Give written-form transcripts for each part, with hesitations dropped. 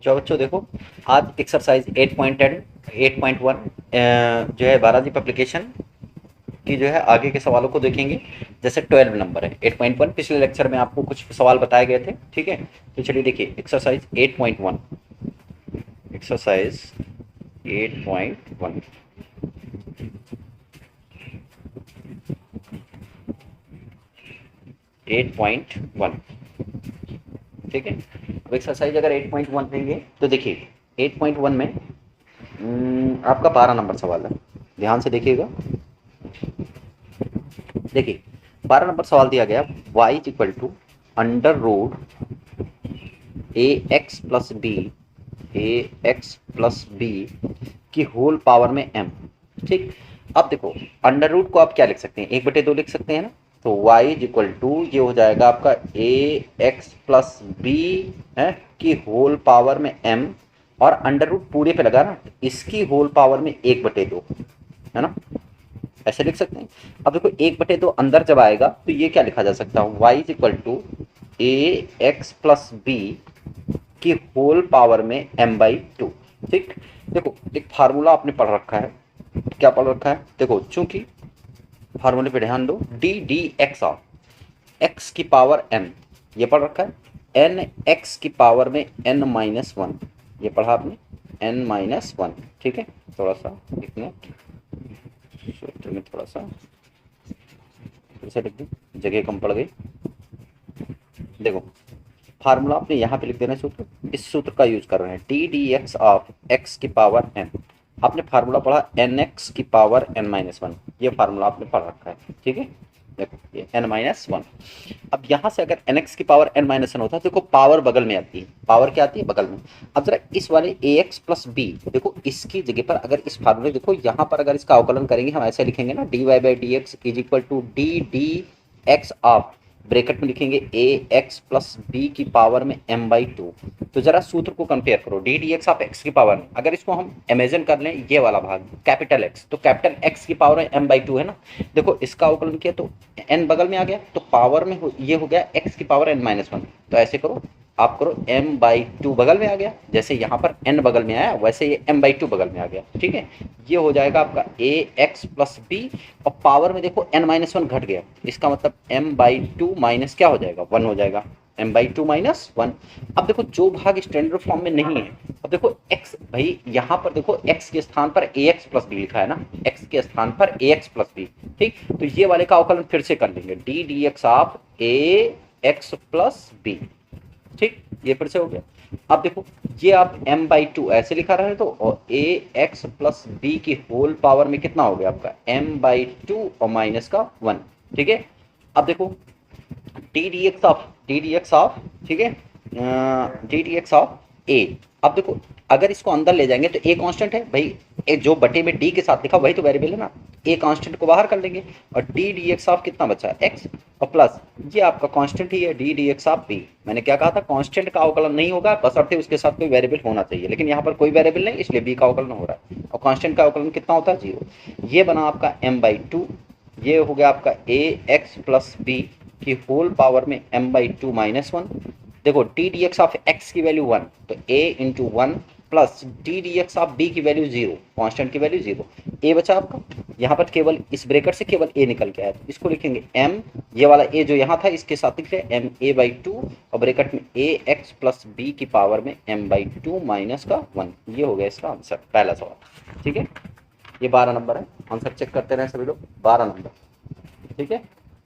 जो बच्चों देखो, आज एक्सरसाइज 8.1 जो है बालाजी पब्लिकेशन की जो है आगे के सवालों को देखेंगे। जैसे 12 नंबर है 8.1, पिछले लेक्चर में आपको कुछ सवाल बताए गए थे, ठीक है। तो चलिए देखिए exercise 8.1, exercise 8.1। Eight point one, ठीक है। अब एक्सरसाइज अगर 8.1 देंगे तो देखिए 8.1 में आपका 12 नंबर सवाल है, ध्यान से देखिएगा। देखिए 12 नंबर सवाल दिया गया, y is equal to under root a x plus b की होल पावर में m, ठीक। अब देखो अंडर रूट को आप क्या लिख सकते हैं, 1/2 लिख सकते हैं ना। तो y इज इक्वल टू ये हो जाएगा आपका ए एक्स प्लस बी है कि होल पावर में m, और अंडर रूट पूरे पे लगा ना, इसकी होल पावर में 1/2 है ना, ऐसे लिख सकते हैं। अब देखो 1/2 अंदर जब आएगा तो ये क्या लिखा जा सकता है, y is equal to a x plus b की होल पावर में m/2, ठीक। देखो एक फार्मूला आपने पढ़ रखा है, क्या पढ़ रखा है, देखो चूंकि फार्मूले पे ध्यान दो, D d x of x की पावर n, ये पढ़ रखा है, n एक्स की पावर में n-1, ये पढ़ा आपने n-1, ठीक है। थोड़ा सा एक मिनट सूत्र में थोड़ा सा फिर से लिख दूँ, जगह कम पड़ गई। देखो फार्मूला आपने यहाँ पे लिख देना सूत्र, इस सूत्र का यूज कर रहे हैं, T d x of x की पावर n। आपने फार्मूला पढ़ा एन एक्स की पावर n-1, ये फार्मूला आपने पढ़ रखा है, ठीक है। देखो ये n-1, अब यहाँ से अगर nx की पावर n-1 होता है, देखो पावर बगल में आती है, पावर क्या आती है बगल में। अब जरा इस वाले ax प्लस बी, देखो इसकी जगह पर अगर इस फार्मूले, देखो यहाँ पर अगर इसका अवकलन करेंगे हम ऐसे लिखेंगे ना, dy/dx is equal to d d x of, bracket में लिखेंगे ए एक्स प्लस बी की पावर में m/2। तो जरा सूत्र को कंपेयर करो, d d x of x की पावर में, अगर इसको हम इमेजिन कर लें ये वाला भाग कैपिटल एक्स, तो कैपिटल एक्स की पावर में m/2 है ना। देखो इसका अवकलन किया तो n बगल में आ गया, तो पावर में ये हो गया x की पावर n-1। तो ऐसे करो, आप करो m/2 बगल में आ गया, जैसे यहाँ पर n बगल में आया वैसे ये m/2 बगल में आ गया, ठीक है। ये हो जाएगा आपका ए एक्स प्लस बी, और पावर में देखो n-1 घट गया, इसका मतलब m/2 माइनस क्या हो जाएगा, 1 हो जाएगा, m/2 माइनस 1। अब देखो जो भाग स्टैंडर्ड फॉर्म में नहीं है, अब देखो x, भाई यहाँ पर देखो x के स्थान पर ax प्लस बी लिखा है ना, x के स्थान पर ax प्लस बी, ठीक। तो ये वाले का अवकलन फिर से कर लेंगे, d d x of a x plus b, ठीक, ये फिर से हो गया। अब देखो ये आप m/2 ऐसे लिखा रहे तो, और ए एक्स प्लस बी की होल पावर में कितना हो गया आपका m/2 और माइनस का 1, ठीक है। अब देखो डी डी एक्स ऑफ, ठीक है, डी डी एक्स ऑफ ए। अब देखो अगर इसको अंदर ले जाएंगे तो ए कांस्टेंट है भाई, ए जो बटे में डी के साथ लिखा वही तो वेरिएबल है ना, ए कांस्टेंट को बाहर कर लेंगे, और डी डी एक्स ऑफ कितना बचा है एक्स, और प्लस ये आपका कांस्टेंट ही है d d x of b. मैंने क्या कहा था, कांस्टेंट का अवकलन नहीं होगा बशर्ते उसके साथ कोई वेरिएबल होना चाहिए, लेकिन यहाँ पर कोई वेरिएबल नहीं, इसलिए बी का अवकलन हो रहा है, और कांस्टेंट का अवकलन कितना होता है 0। ये बना आपका m/2, ये हो गया आपका ए एक्स प्लस बी की होल पावर में m/2 माइनस 1। देखो d d x of x की वैल्यू 1, तो a इंटू 1 प्लस d d x of b की वैल्यू 0, कांस्टेंट की वैल्यू 0, a बचा आपका। यहाँ पर केवल इस ब्रैकेट से केवल a निकल के आया, तो इसको लिखेंगे m, ये वाला a जो यहाँ था इसके साथ लिख रहे m/2, और ब्रैकेट में a x प्लस बी की पावर में m/2 माइनस का 1। ये हो गया इसका आंसर, पहला सवाल, ठीक है। ये 12 नंबर है, आंसर चेक करते रहे सभी लोग, 12 नंबर, ठीक है।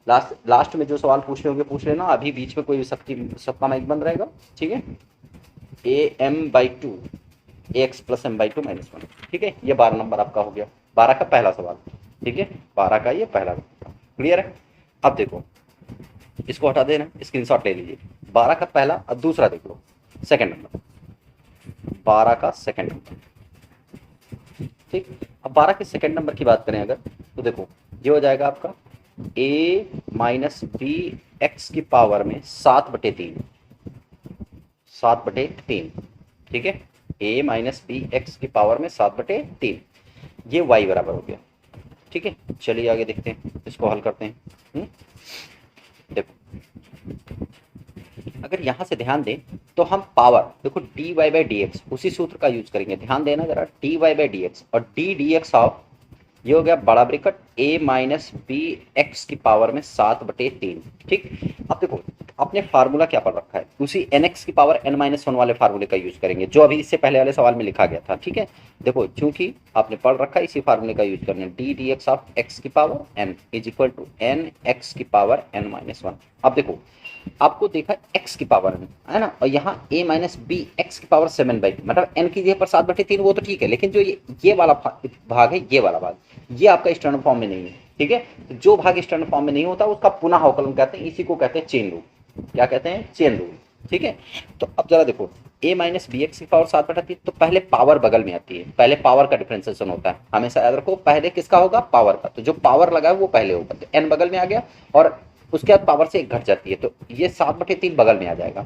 लास्ट में जो सवाल पूछने होंगे पूछ लेना, अभी बीच में कोई सबका माइक बंद रहेगा, ठीक है। am/2 ax plus m/2 minus 1, ठीक है। ये 12 नंबर आपका हो गया, 12 का पहला सवाल, ठीक है, 12 का ये पहला क्लियर है। अब देखो इसको हटा देना, स्क्रीनशॉट ले लीजिए, 12 का पहला, अब दूसरा देख लो, सेकंड नंबर, 12 का सेकंड नंबर, ठीक। अब 12 के सेकंड नंबर की बात करें अगर, तो देखो ये हो जाएगा आपका a माइनस बी एक्स की पावर में 7/3, 7/3, ठीक है। a माइनस बी एक्स की पावर में 7/3, ये y बराबर हो गया, ठीक है। चलिए आगे देखते हैं, इसको हल करते हैं। देखो अगर यहाँ से ध्यान दें तो हम पावर देखो d y by d x उसी सूत्र का यूज करेंगे, ध्यान देना जरा, d y by d x और डी डी एक्स ऑफ ये हो गया बड़ा bracket a minus b x की पावर में 7/3। ठीक, अब देखो आपने फार्मूला क्या पढ़ रखा है, उसी एन एक्स की पावर n माइनस वन वाले फार्मूले का यूज करेंगे जो अभी इससे पहले वाले सवाल में लिखा गया था। ठीक है, देखो चूंकि आपने पढ़ रखा है इसी फार्मूले का यूज करना है, d d x of x की power n is equal to n x की पावर n माइनस वन। अब देखो आपको देखा x की पावर में है ना, और यहाँ a माइनस बी एक्स की पावर 7/, मतलब n की जगह पर 7/3 वो तो ठीक है, लेकिन जो ये वाला भाग है, ये वाला भाग ये आपका स्टैंडर्ड फॉर्म में नहीं है। ठीक है, तो जो भाग स्टैंडर्ड फॉर्म में नहीं होता उसका पुनः अवकलन कहते हैं, इसी को कहते हैं चेन रूल। क्या कहते हैं? Chain rule. ठीक है, तो अब जरा देखो a माइनस बी एक्स की पावर 7/3, तो पहले पावर बगल में आती है, पहले पावर का डिफरेंशिएशन होता है, हमेशा याद रखो पहले किसका होगा? पावर का, तो जो पावर लगा है वो पहले होगा, तो n बगल में आ गया और उसके बाद पावर से एक घट जाती है, तो ये 7/3 बगल में आ जाएगा,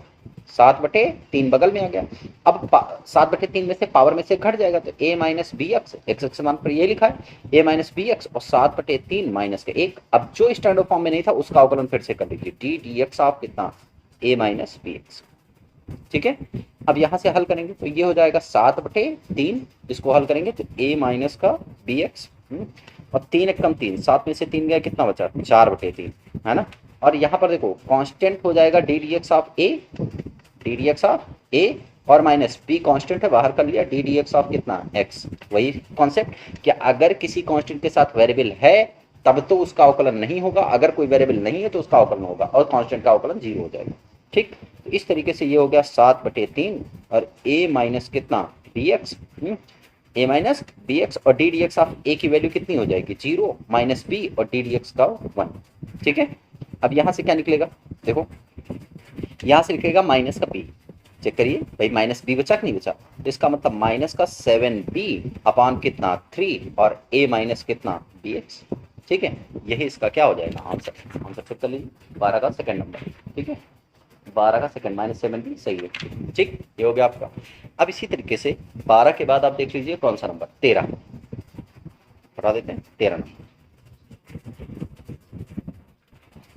7/3 बगल में आ गया। अब 7/3 में से पावर में से घट जाएगा, तो a minus b x, x मान पर ये लिखा है a माइनस बी एक्स और 7/3 माइनस का 1। अब जो स्टैंडर्ड फॉर्म में नहीं था उसका अवकलन फिर से कर लीजिए, डी डी एक्स ऑफ कितना? a minus b x. ठीक है, अब यहाँ से हल करेंगे तो ये हो जाएगा 7/3, इसको हल करेंगे तो a माइनस का बी एक्स और 3 एक कम 3, 7 में से 3 गया, कितना बचा? 4/3, है ना। और यहाँ पर देखो कांस्टेंट हो जाएगा d d x of a, d d x of a और माइनस बी कांस्टेंट है, बाहर कर लिया, डी डी एक्स ऑफ कितना? एक्स। वही कॉन्सेप्ट कि अगर किसी कांस्टेंट के साथ वेरिएबल है तब तो उसका अवकलन नहीं होगा, अगर कोई वेरिएबल नहीं है तो उसका अवकलन होगा और कांस्टेंट का अवकलन 0 हो जाएगा। ठीक, तो इस तरीके से ये हो गया 7/3 और a माइनस कितना? B x, a minus b x और d d x of a की वैल्यू कितनी हो जाएगी? 0 माइनस b और डी डी एक्स का 1। ठीक है, अब यहाँ से क्या निकलेगा? देखो यहाँ से निकलेगा माइनस का b, चेक करिए भाई, माइनस b बचा कि नहीं बचा? तो इसका मतलब माइनस का 7b अपॉन कितना? 3 और a माइनस कितना? bx। ठीक है, यही इसका क्या हो जाएगा? आंसर। आंसर चेक कर लीजिए, 12 का सेकंड नंबर। ठीक है, 12 का सेकंड माइनस 7b सही है। ठीक, ये हो गया आपका। अब इसी तरीके से 12 के बाद आप देख लीजिए कौन सा नंबर? 13 बता देते हैं, 13 नंबर।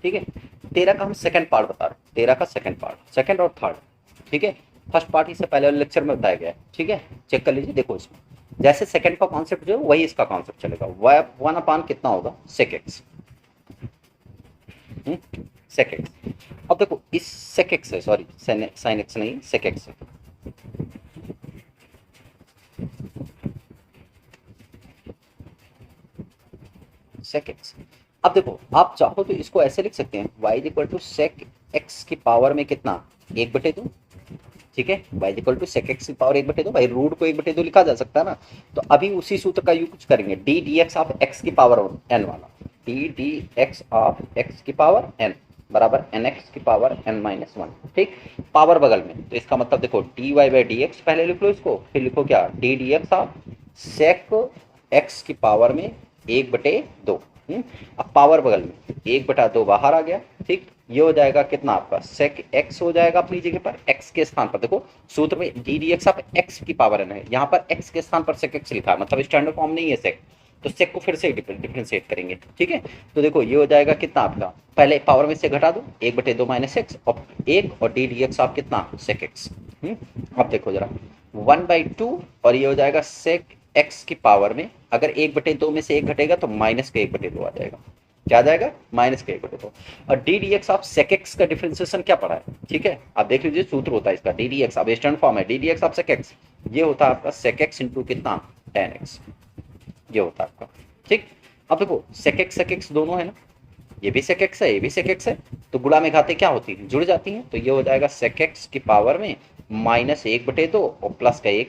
ठीक है, 13 का हम सेकंड पार्ट बता रहे हैं, 13 का सेकंड पार्ट, सेकंड और थर्ड। ठीक है, फर्स्ट पार्ट इससे पहले वाले लेक्चर में बताया गया है। ठीक है, चेक कर लीजिए, देखो इसमें जैसे सेकंड का कॉन्सेप्ट जो है वही इसका कॉन्सेप्ट चलेगा, 1 कितना होगा? Sec x, sec x. अब देखो इस सेक एक्स है, सॉरी साइन एक्स नहीं, सेक एक्स है, सेक एक्स। अब देखो आप चाहो तो इसको ऐसे लिख सकते हैं, y equal to sec x की पावर में कितना? 1/2। ठीक है, y equal to sec x की पावर 1/2, भाई रूट को 1/2 लिखा जा सकता है ना। तो अभी उसी सूत्र का यूज करेंगे, d d x of x की पावर n वाला, d d x of x की पावर n बराबर एन एक्स की पावर n माइनस 1। ठीक, पावर बगल में, तो इसका मतलब देखो d y by d x पहले लिख लो इसको, फिर लिखो क्या? D d x of sec x की पावर में 1/2। अब पावर बगल में 1/2 बाहर आ गया। ठीक, ये हो जाएगा कितना आपका? सेक एक्स हो जाएगा अपनी जगह पर, एक्स के स्थान पर देखो सूत्र में d d x of x की पावर n है, यहाँ पर एक्स के स्थान पर सेक एक्स लिखा है, मतलब स्टैंडर्ड फॉर्म नहीं है सेक, तो सेक को फिर से डिफरेंशिएट करेंगे। ठीक है, तो देखो ये हो जाएगा कितना आपका? पहले पावर में से घटा दो, 1/2 माइनस एक्स और 1 और डी डी एक्स ऑफ कितना? Sec x. अब देखो जरा 1/2 और ये हो जाएगा सेक एक्स की पावर में, अगर 1/2 में से 1 घटेगा तो माइनस का 1/2 आ जाएगा। क्या आ जाएगा? माइनस का 1/2। और d d x of sec x का डिफरेंशिएशन क्या पड़ा है? ठीक है, आप देख लीजिए सूत्र होता है इसका, डी डी एक्स, अब स्टैंडर्ड फॉर्म है d d x of sec x, ये होता है आपका सेक एक्स इंटू कितना? tan x, ये होता है आपका। ठीक, अब देखो सेक एक्स दोनों है ना, ये भी सेक एक्स है, ये भी सेक एक्स है, तो गुणा में घातें क्या होती हैं? जुड़ जाती हैं, तो ये हो जाएगा सेक एक्स की पावर में माइनस 1/2 और प्लस का 1,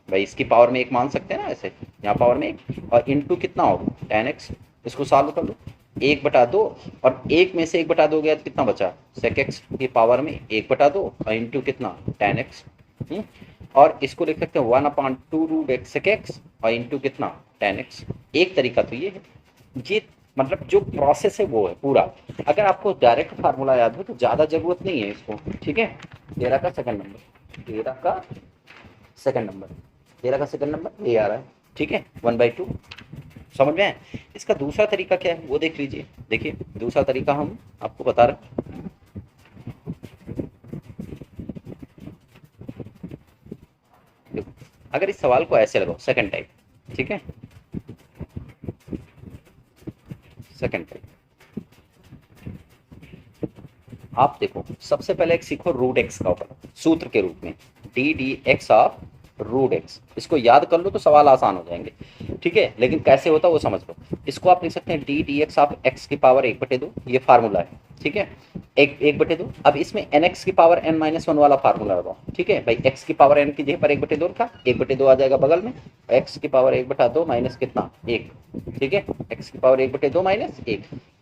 भाई इसकी पावर में 1 मान सकते हैं ना ऐसे, यहाँ पावर में 1 और इंटू कितना होगा? tan x, इसको सॉल्व कर लो, 1/2 और 1 में से 1/2 गया तो कितना बचा? सेक एक्स की पावर में 1/2 और इंटू कितना? tan x। और इसको लिख सकते हैं 1/2 रूट एक्स सेक एक्स और इंटू कितना? tan x। एक तरीका तो ये है, ये मतलब जो प्रोसेस है वो है पूरा। अगर आपको डायरेक्ट फार्मूला याद हो तो ज़्यादा ज़रूरत नहीं है इसको। ठीक है, 13 का सेकंड नंबर, 13 का सेकंड नंबर, 13 का सेकंड नंबर ये आ रहा है। ठीक है, 1/2 समझ में है। इसका दूसरा तरीका क्या है वो देख लीजिए। देखिए दूसरा तरीका हम आपको बता रहे हैं, देखो अगर इस सवाल को ऐसे लगाओ सेकंड टाइप, ठीक है, सेकंड टाइप आप देखो सबसे पहले एक सीखो रूट एक्स का ऊपर सूत्र के रूप में d d x of root x, इसको याद कर लो तो सवाल आसान हो जाएंगे, ठीक है, लेकिन कैसे होता है वो समझ लो। इसको आप लिख सकते हैं D d x of x की पावर 1/2, ये फार्मूला है, ठीक है, 1/2। अब इसमें एन एक्स की पावर n माइनस 1 वाला फार्मूला लगाओ, ठीक है भाई, एक्स की पावर n की जगह पर 1/2 था, 1/2 आ जाएगा बगल में, एक्स की पावर 1/2 माइनस कितना 1, ठीक है, एक्स की पावर 1/2 माइनस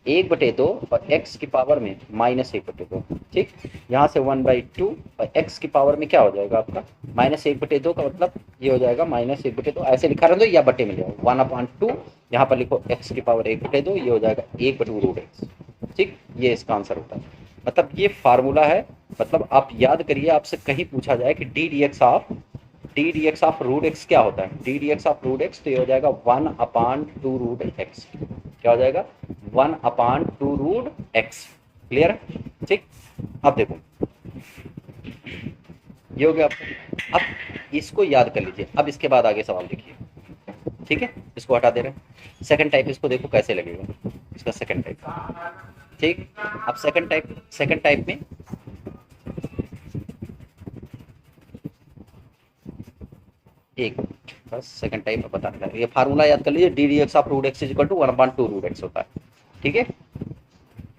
1/2 और x की पावर में माइनस 1/2, ठीक, यहाँ से 1/2 और x की पावर में क्या हो जाएगा आपका माइनस 1/2 का मतलब ये हो जाएगा माइनस 1/2, ऐसे लिखा रहने दो या बटे में ले आओ 1/2, यहाँ पर लिखो x की पावर 1/2, ये हो जाएगा 1/√x, ठीक, ये इसका आंसर होता है। मतलब ये फार्मूला है, मतलब आप याद करिए, आपसे कहीं पूछा जाए कि d d x of root x क्या होता है, d d x of root x, तो ये हो जाएगा 1/2√x, क्या हो जाएगा 1/2√x, क्लियर, ठीक। अब देखो ये हो गया आपको, अब इसको याद कर लीजिए, अब इसके बाद आगे सवाल देखिए, ठीक है, इसको हटा दे रहे हैं, सेकंड टाइप इसको देखो कैसे लगेगा, इसका सेकंड टाइप, ठीक। अब सेकंड टाइप में एक बस सेकंड टाइप में बताने लगा, ये फार्मूला याद कर लीजिए, d d x of root x is equal to 1/2√x होता है, ठीक है,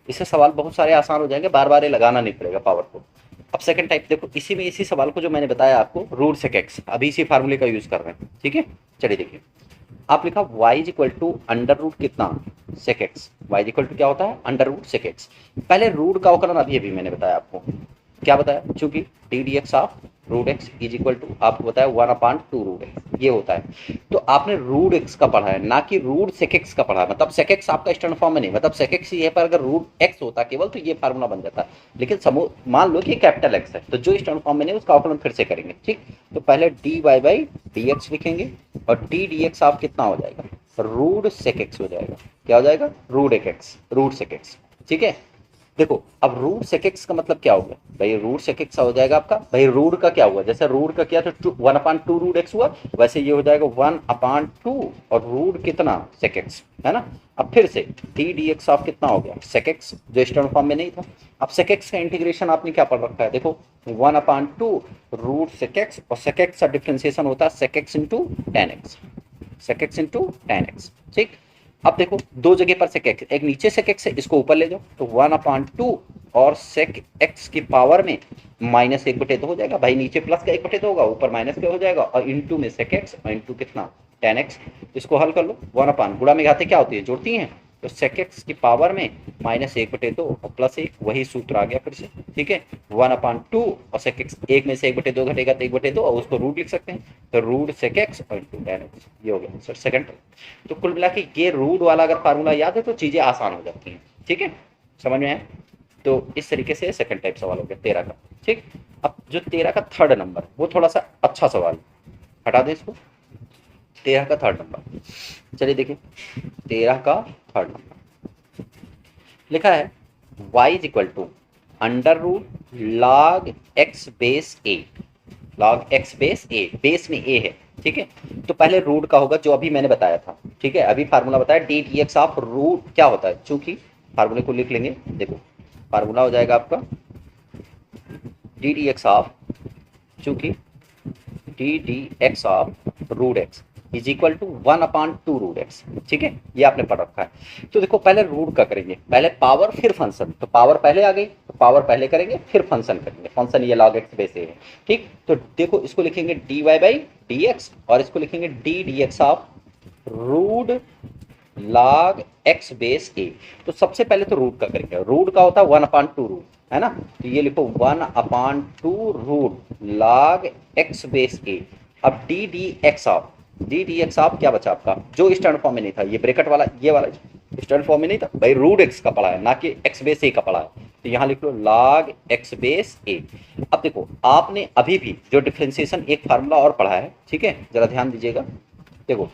इससे सवाल बहुत सारे आसान हो जाएंगे, बार बार ये लगाना नहीं पड़ेगा पावर को। अब सेकंड टाइप देखो, इसी में इसी सवाल को जो मैंने बताया आपको रूट सेक एक्स, अभी इसी फार्मूले का यूज कर रहे हैं, ठीक है, चलिए देखिए, आप लिखा y is equal to under root कितना sec x, y is equal to क्या होता है अंडर रूट सेक एक्स, पहले रूट का अवकलन अभी मैंने बताया आपको, क्या बताया, चूंकि d d x of root x is equal to आपको बताया 1/2√x, ये होता है, तो आपने रूट एक्स का पढ़ा है ना कि रूट सेक एक्स का पढ़ा है, मतलब सेक एक्स आपका स्टैंडर्ड फॉर्म में नहीं, मतलब सेक एक्स ये पर अगर रूट एक्स होता केवल तो ये फार्मूला बन जाता, लेकिन मान लो कि कैपिटल एक्स है, तो जो स्टैंडर्ड फॉर्म में नहीं उसका अवकलन फिर से करेंगे, ठीक, तो पहले d y by d x लिखेंगे और डी डी एक्स ऑफ कितना हो जाएगा रूट सेक एक्स हो जाएगा, क्या हो जाएगा रूट सेक एक्स, ठीक है। देखो अब रूट सेक एक्स का मतलब क्या हो गया भाई, रूट सेक एक्स हो जाएगा आपका भाई, रूट का क्या हुआ, जैसे रूट का किया तो 1/2√x हुआ, वैसे ये हो जाएगा 1/2 और रूट कितना सेक एक्स, है ना। अब फिर से डी डी एक्स ऑफ कितना हो गया सेक एक्स, जो स्टैंडर्ड फॉर्म में नहीं था। अब सेक एक्स का इंटीग्रेशन आपने क्या पढ़ रखा है, देखो 1/2 रूट सेक एक्स, और सेक एक्स का डिफ्रेंसिएशन होता है sec x into tan x, sec x into tan x, ठीक। अब देखो दो जगह पर सेक एक्स, एक नीचे सेक एक्स है, इसको ऊपर ले जाओ तो 1/2 और सेक एक्स की पावर में माइनस 1/2 हो जाएगा भाई, नीचे प्लस का 1/2 होगा, ऊपर माइनस का हो जाएगा, और इंटू में सेक एक्स और इंटू कितना टेन एक्स, इसको हल कर लो, 1/, गुणा में घाते क्या होती है जोड़ती हैं, तो सेक एक्स की पावर में माइनस 1/2 और प्लस 1, वही सूत्र आ गया फिर से, ठीक है, 1/2 और सेक एक्स, एक में से 1/2 घटेगा तो 1/2 और उसको रूट लिख सकते हैं, तो रूट सेक एक्स और इंटू टेन एक्स, ये हो गया सर सेकंड। तो कुल मिला के ये रूट वाला अगर फार्मूला याद है तो चीज़ें आसान हो जाती हैं, ठीक है, समझ में आया। तो इस तरीके से सेकंड टाइप सवाल हो गया 13 का, ठीक। अब जो 13 का थर्ड नंबर वो थोड़ा सा अच्छा सवाल, हटा दें इसको, 13 का थर्ड नंबर, चलिए देखिए 13 का थर्ड नंबर लिखा है y is equal to under root log x base 8, log x base 8, base में a है, ठीक है, तो पहले रूट का होगा जो अभी मैंने बताया था, ठीक है, अभी फार्मूला बताया d d x of root क्या होता है, चूंकि फार्मूले को लिख लेंगे, देखो फार्मूला हो जाएगा आपका डी डी एक्स ऑफ, चूंकि d d x of root x is equal to 1/2√x, ठीक है, ये आपने पढ़ रखा है। तो देखो पहले रूट का करेंगे, पहले पावर फिर फंक्शन, तो पावर पहले आ गई तो पावर पहले करेंगे फिर फंक्शन करेंगे, फंक्शन ये log x बेस है, ठीक, तो देखो इसको लिखेंगे dy बाई डी एक्स और इसको लिखेंगे d d x of root log x base a। तो सबसे पहले तो रूट का करेंगे, रूट का होता है 1/2 रूट, है ना, तो ये लिखो 1/2 root log x base a। अब डी डी एक्स ऑफ क्या बचा आपका, जो स्टैंडर्ड फॉर्म में नहीं था, ये ब्रैकेट वाला, ये वाला स्टैंडर्ड फॉर्म में नहीं था भाई, रूट एक्स का पढ़ा है ना कि एक्स बेस ए का पढ़ा है, तो यहाँ लिख लो log x बेस a। अब देखो आपने अभी भी जो डिफरेंशिएशन एक फार्मूला और पढ़ा है, ठीक है, जरा ध्यान दीजिएगा, देखो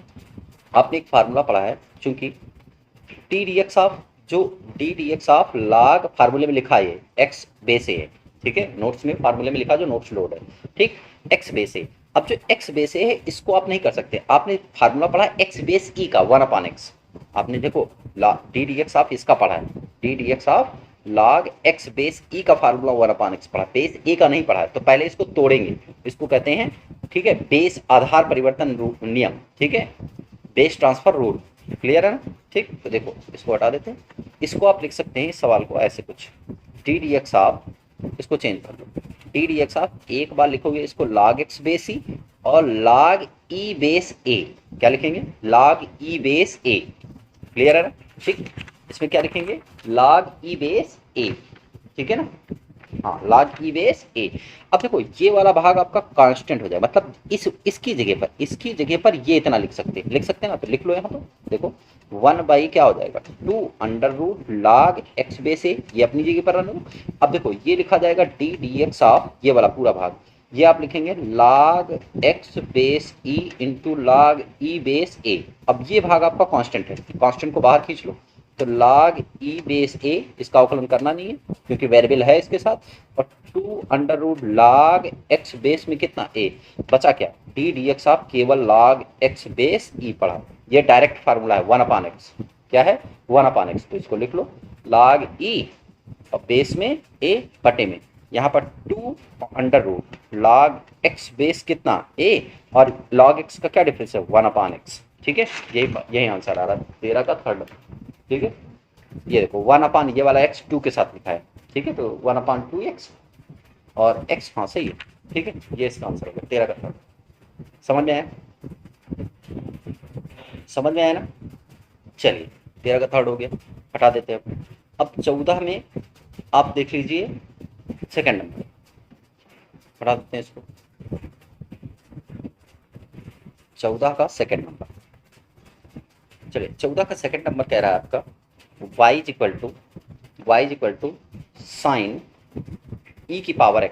आपने एक फार्मूला पढ़ा है, चूंकि डी डी एक्स ऑफ, जो D d x of log फार्मूले में लिखा है एक्स बेस ए है, ठीक है, नोट्स में फार्मूले में लिखा जो नोट्स लोड है, ठीक, एक्स बेस ए। अब जो एक्स बेस ए है इसको आप नहीं कर सकते, आपने फार्मूला पढ़ा एक्स बेस ई का 1/x, आपने देखो डी डी एक्स ऑफ इसका पढ़ा है, d d x of log x base e का फार्मूला 1/x पढ़ा, बेस ए का नहीं पढ़ा है। तो पहले इसको तोड़ेंगे, इसको कहते हैं, ठीक है, बेस आधार परिवर्तन नियम, ठीक है, बेस ट्रांसफर रूल, क्लियर है ना। ठीक, तो देखो इसको हटा देते हैं, इसको आप लिख सकते हैं इस सवाल को ऐसे कुछ, डी डी एक्स ऑफ, इसको चेंज कर दो, डी डी एक्स ऑफ एक बार लिखोगे इसको लॉग एक्स बेस ई और लॉग ई बेस ए, क्या लिखेंगे, लॉग ई बेस ए, क्लियर है ना। ठीक, इसमें क्या लिखेंगे, लॉग ई बेस ए, ठीक है ना, हाँ लॉग ई बेस ए। अब देखो ये वाला भाग आपका कांस्टेंट हो जाए, मतलब इसकी जगह पर ये इतना लिख सकते हैं ना, तो लिख लो यहाँ। तो देखो 1 क्या हो जाएगा, 2 लॉग एक्स बेस ए, ये अपनी जगह पर रन हो। अब देखो ये लिखा जाएगा डी डी एक्स ऑफ, ये वाला पूरा भाग ये आप लिखेंगे log x base e into log e base a. अब ये भाग आपका कांस्टेंट है, कांस्टेंट को बाहर खींच लो, तो लॉग ई बेस ए, इसका अवकलन करना नहीं है क्योंकि वेरिएबल है इसके साथ, और 2 लॉग एक्स बेस में कितना ए, बचा क्या, डी डी एक्स ऑफ केवल लॉग एक्स बेस ई पढ़ा, ये डायरेक्ट फार्मूला है 1/x, क्या है 1/x। तो इसको लिख लो लॉग ई और बेस में ए बटे में, यहाँ पर 2 लॉग एक्स बेस कितना ए और लॉग एक्स का क्या डिफरेंस है 1/x, ठीक है, यही आंसर आ रहा है 13 का थर्ड, ठीक है। ये देखो 1 ये वाला x 2 के साथ लिखा है, ठीक है, तो 1/2x और x, हाँ सही है, ठीक है, ये इसका आंसर होगा 13 का थर्ड। समझ में आया, समझ में आया ना। चलिए 13 का थर्ड हो गया, हटा देते हैं। अब 14 में आप देख लीजिए सेकंड नंबर, हटा देते हैं इसको, 14 का सेकंड नंबर। चलिए 14 का सेकंड नंबर कह रहा है आपका y equal to sine e की पावर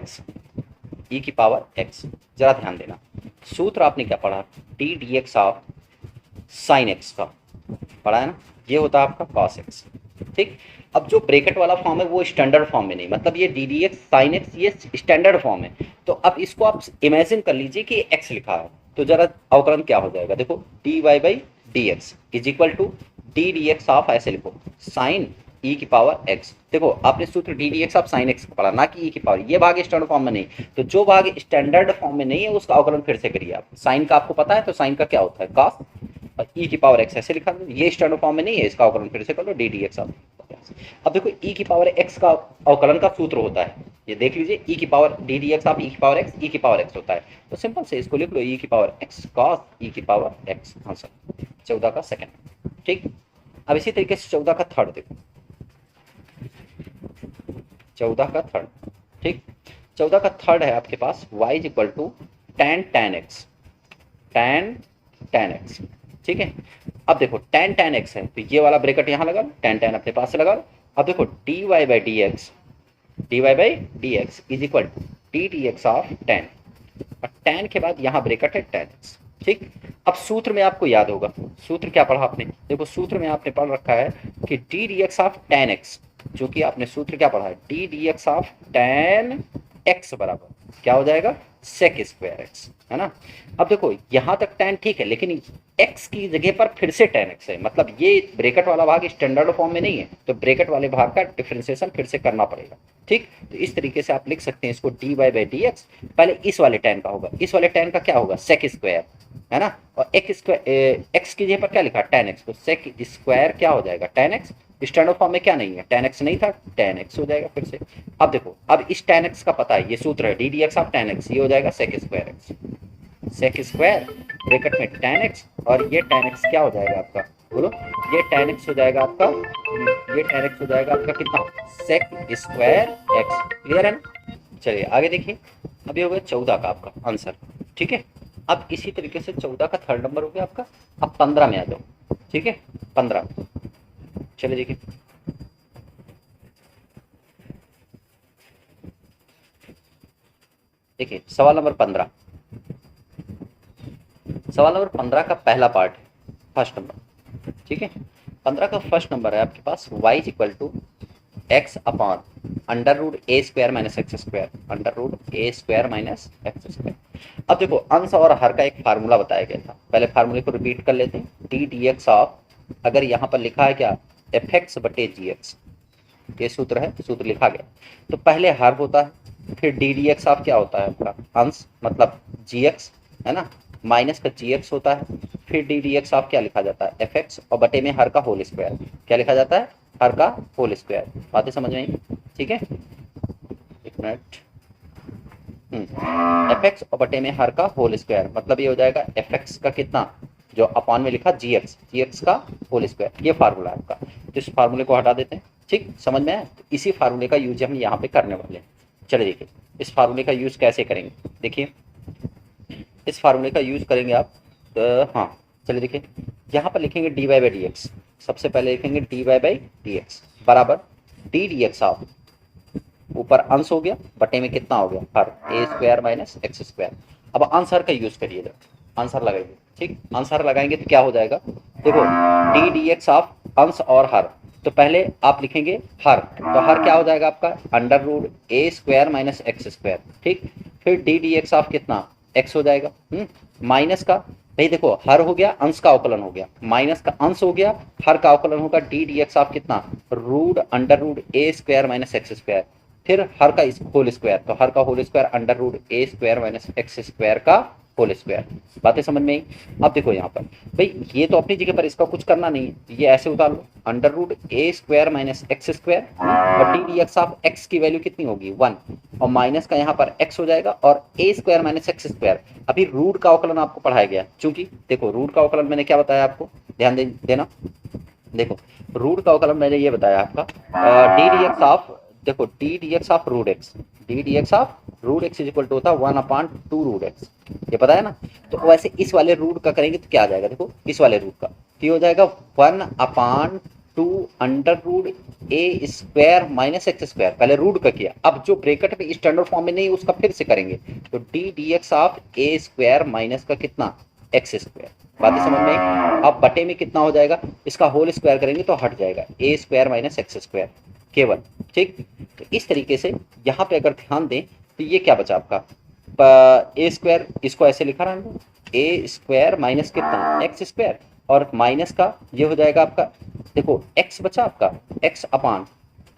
x, जरा ध्यान देना, सूत्र आपने क्या पढ़ा, d d x of sine x का पढ़ा है ना, ये होता है आपका cos x, ठीक। अब जो ब्रैकेट वाला फॉर्म है वो स्टैंडर्ड फॉर्म में नहीं, मतलब ये D d x sine x ये स्टैंडर्ड फॉर्म है। तो अब इसको आप इमेजिन कर लीजिए कि x लिखा है, तो जरा अवकलन क्या हो जाएगा, देखो d y by d x is equal to d d x of, ऐसे लिखो साइन ई की पावर एक्स। देखो आपने सूत्र D d x of sine x पढ़ा, ना कि ई की पावर, ये भाग स्टैंडर्ड फॉर्म में नहीं, तो जो भाग स्टैंडर्ड फॉर्म में नहीं है उसका अवकलन फिर से करिए आप। साइन का आपको पता है, तो साइन का क्या होता है कॉस, और ई की पावर एक्स ऐसे लिखा, ये स्टैंडर्ड फॉर्म में नहीं है, इसका अवकलन फिर से कर लो डी डी एक्स ऑफ। अब देखो ई की पावर एक्स का अवकलन का सूत्र होता है, ये देख लीजिए ई की power d d x of e की पावर एक्स, ई की पावर एक्स होता है, तो सिंपल से इसको लिख लो ई की पावर एक्स कॉस ई की पावर एक्स, आंसर 14 का सेकंड, ठीक। अब इसी तरीके से 14 का थर्ड देखो, 14 का थर्ड, ठीक, 14 का थर्ड है आपके पास y equal to tan x, tan x, ठीक है। अब देखो tan x है, तो ये वाला ब्रैकेट यहाँ लगा लो, tan अपने पास से लगा लो। अब देखो dy by d x is equal to d d x of tan, और tan के बाद यहाँ ब्रैकेट है tan x, ठीक। अब सूत्र में आपको याद होगा, सूत्र क्या पढ़ा आपने, देखो सूत्र में आपने पढ़ रखा है कि d d x of tan x, जो कि आपने सूत्र क्या पढ़ा है, d d x of tan x बराबर क्या हो जाएगा sec स्क्वायर x, है ना। अब देखो यहाँ तक tan ठीक है, लेकिन x की जगह पर फिर से tan x है, मतलब ये ब्रैकेट वाला भाग स्टैंडर्ड फॉर्म में नहीं है, तो ब्रैकेट वाले भाग का डिफरेंशिएशन फिर से करना पड़ेगा, ठीक। तो इस तरीके से आप लिख सकते हैं इसको dy बाई डी एक्स, पहले इस वाले tan का होगा, इस वाले tan का क्या होगा sec स्क्वायर, है ना, और x की जगह पर क्या लिखा tan x, तो sec स्क्वायर क्या हो जाएगा tan x, स्टैंडर्ड फॉर्म में क्या नहीं है tan x नहीं था, tan x हो जाएगा फिर से। अब देखो अब इस tan x का पता है, ये सूत्र है d d x of tan x, ये हो जाएगा sec square x, sec square bracket में tan x, और ये tan x क्या हो जाएगा आपका, बोलो, ये tan x हो जाएगा आपका, ये tan x हो जाएगा आपका कितना sec स्क्वायर x, क्लियर है ना। चलिए आगे देखिए, अभी हो गया 14 का आपका आंसर, ठीक है। अब इसी तरीके से 14 का थर्ड नंबर हो गया आपका। अब 15 में आ जाओ, ठीक है, 15, चलिए देखिए, देखिए सवाल नंबर 15, सवाल नंबर 15 का पहला पार्ट है, फर्स्ट नंबर, ठीक है। 15 का फर्स्ट नंबर है आपके पास y equal to x upon under root a square minus x square, under root a square minus x square. अब देखो अंश और हर का एक फार्मूला बताया गया था, पहले फार्मूले को रिपीट कर लेते हैं। डी डी एक्स ऑफ, अगर यहाँ पर लिखा है क्या, एफ एक्स बटे जी एक्स, ये सूत्र है, सूत्र लिखा गया, तो पहले हर होता है, फिर डी डी एक्स ऑफ क्या होता है आपका अंश, मतलब जी एक्स है ना, माइनस का जी एक्स होता है, फिर डी डी एक्स ऑफ क्या लिखा जाता है, एफ एक्स, और बटे में हर का होल स्क्वायर, क्या लिखा जाता है, हर का होल स्क्वायर। बातें समझ में आई? ठीक है, एक मिनट। एफ एक्स और बटे में हर का होल स्क्वायर, मतलब ये हो जाएगा एफ एक्स का कितना, जो अपॉन में लिखा जी एक्स का होल स्क्वायर, ये फार्मूला है आपका। तो इस फार्मूले को हटा देते हैं, ठीक, समझ में आया? तो इसी फार्मूले का यूज हम यहाँ पे करने वाले हैं। चलिए देखिए इस फार्मूले का यूज कैसे करेंगे, देखिए इस फार्मूले का यूज करेंगे आप, हाँ चलिए देखिए, यहाँ पर लिखेंगे d y by d x, सबसे पहले लिखेंगे d y by d x बराबर डी डी एक्स ऑफ, ऊपर अंश हो गया, बटे में कितना हो गया, हर, a square minus x square. अब आंसर का यूज करिए, आंसर लगाइए, ठीक, आंसर लगाएंगे तो क्या हो जाएगा, देखो डी डी एक्स ऑफ अंश और हर, तो पहले आप लिखेंगे हर, तो हर क्या हो जाएगा आपका, under root a square minus x square, ठीक, फिर डी डी एक्स ऑफ कितना, एक्स हो जाएगा, माइनस का, भाई देखो हर हो गया, अंश का अवकलन हो गया, माइनस का अंश हो गया, हर का अवकलन होगा, डी डी एक्स ऑफ कितना, root under root a square minus x square, फिर हर का होल स्क्वायर, तो हर का whole square under root a square minus x square का होल स्क्वायर। बातें समझ में आई? अब देखो यहाँ पर भाई ये तो अपनी जगह पर, इसका कुछ करना नहीं है, ये ऐसे उतार लो, under root a square minus x square, और d d x of x की वैल्यू कितनी होगी 1, और माइनस का यहाँ पर एक्स हो जाएगा, और ए स्क्वायर माइनस एक्स स्क्वायर, अभी रूट का अवकलन आपको पढ़ाया गया, चूंकि देखो रूट का अवकलन मैंने क्या बताया आपको, ध्यान देना, देखो रूट का अवकलन मैंने ये बताया आपका, डी डी एक्स ऑफ, देखो d d x of root x, d d x of root x is equal to होता है 1/2 रूट एक्स, ये पता है ना। तो वैसे इस वाले रूट का करेंगे तो क्या आ जाएगा, देखो इस वाले रूट का तो ये हो जाएगा 1/2 under root a square minus x square, पहले रूट का किया, अब जो ब्रैकेट में स्टैंडर्ड फॉर्म में नहीं उसका फिर से करेंगे, तो D d x of a square minus का कितना, एक्स स्क्वायर। बातें समझ में आई? अब बटे में कितना हो जाएगा, इसका होल स्क्वायर करेंगे तो हट जाएगा, ए स्क्वायर माइनस एक्स स्क्वायर केवल, ठीक। तो इस तरीके से यहाँ पे अगर ध्यान दें तो ये क्या बचा आपका, ए स्क्वायर, इसको ऐसे लिखा रहा है, ए स्क्वायर माइनस कितना, एक्स स्क्वायर, और माइनस का ये हो जाएगा आपका, देखो एक्स बचा आपका, x upon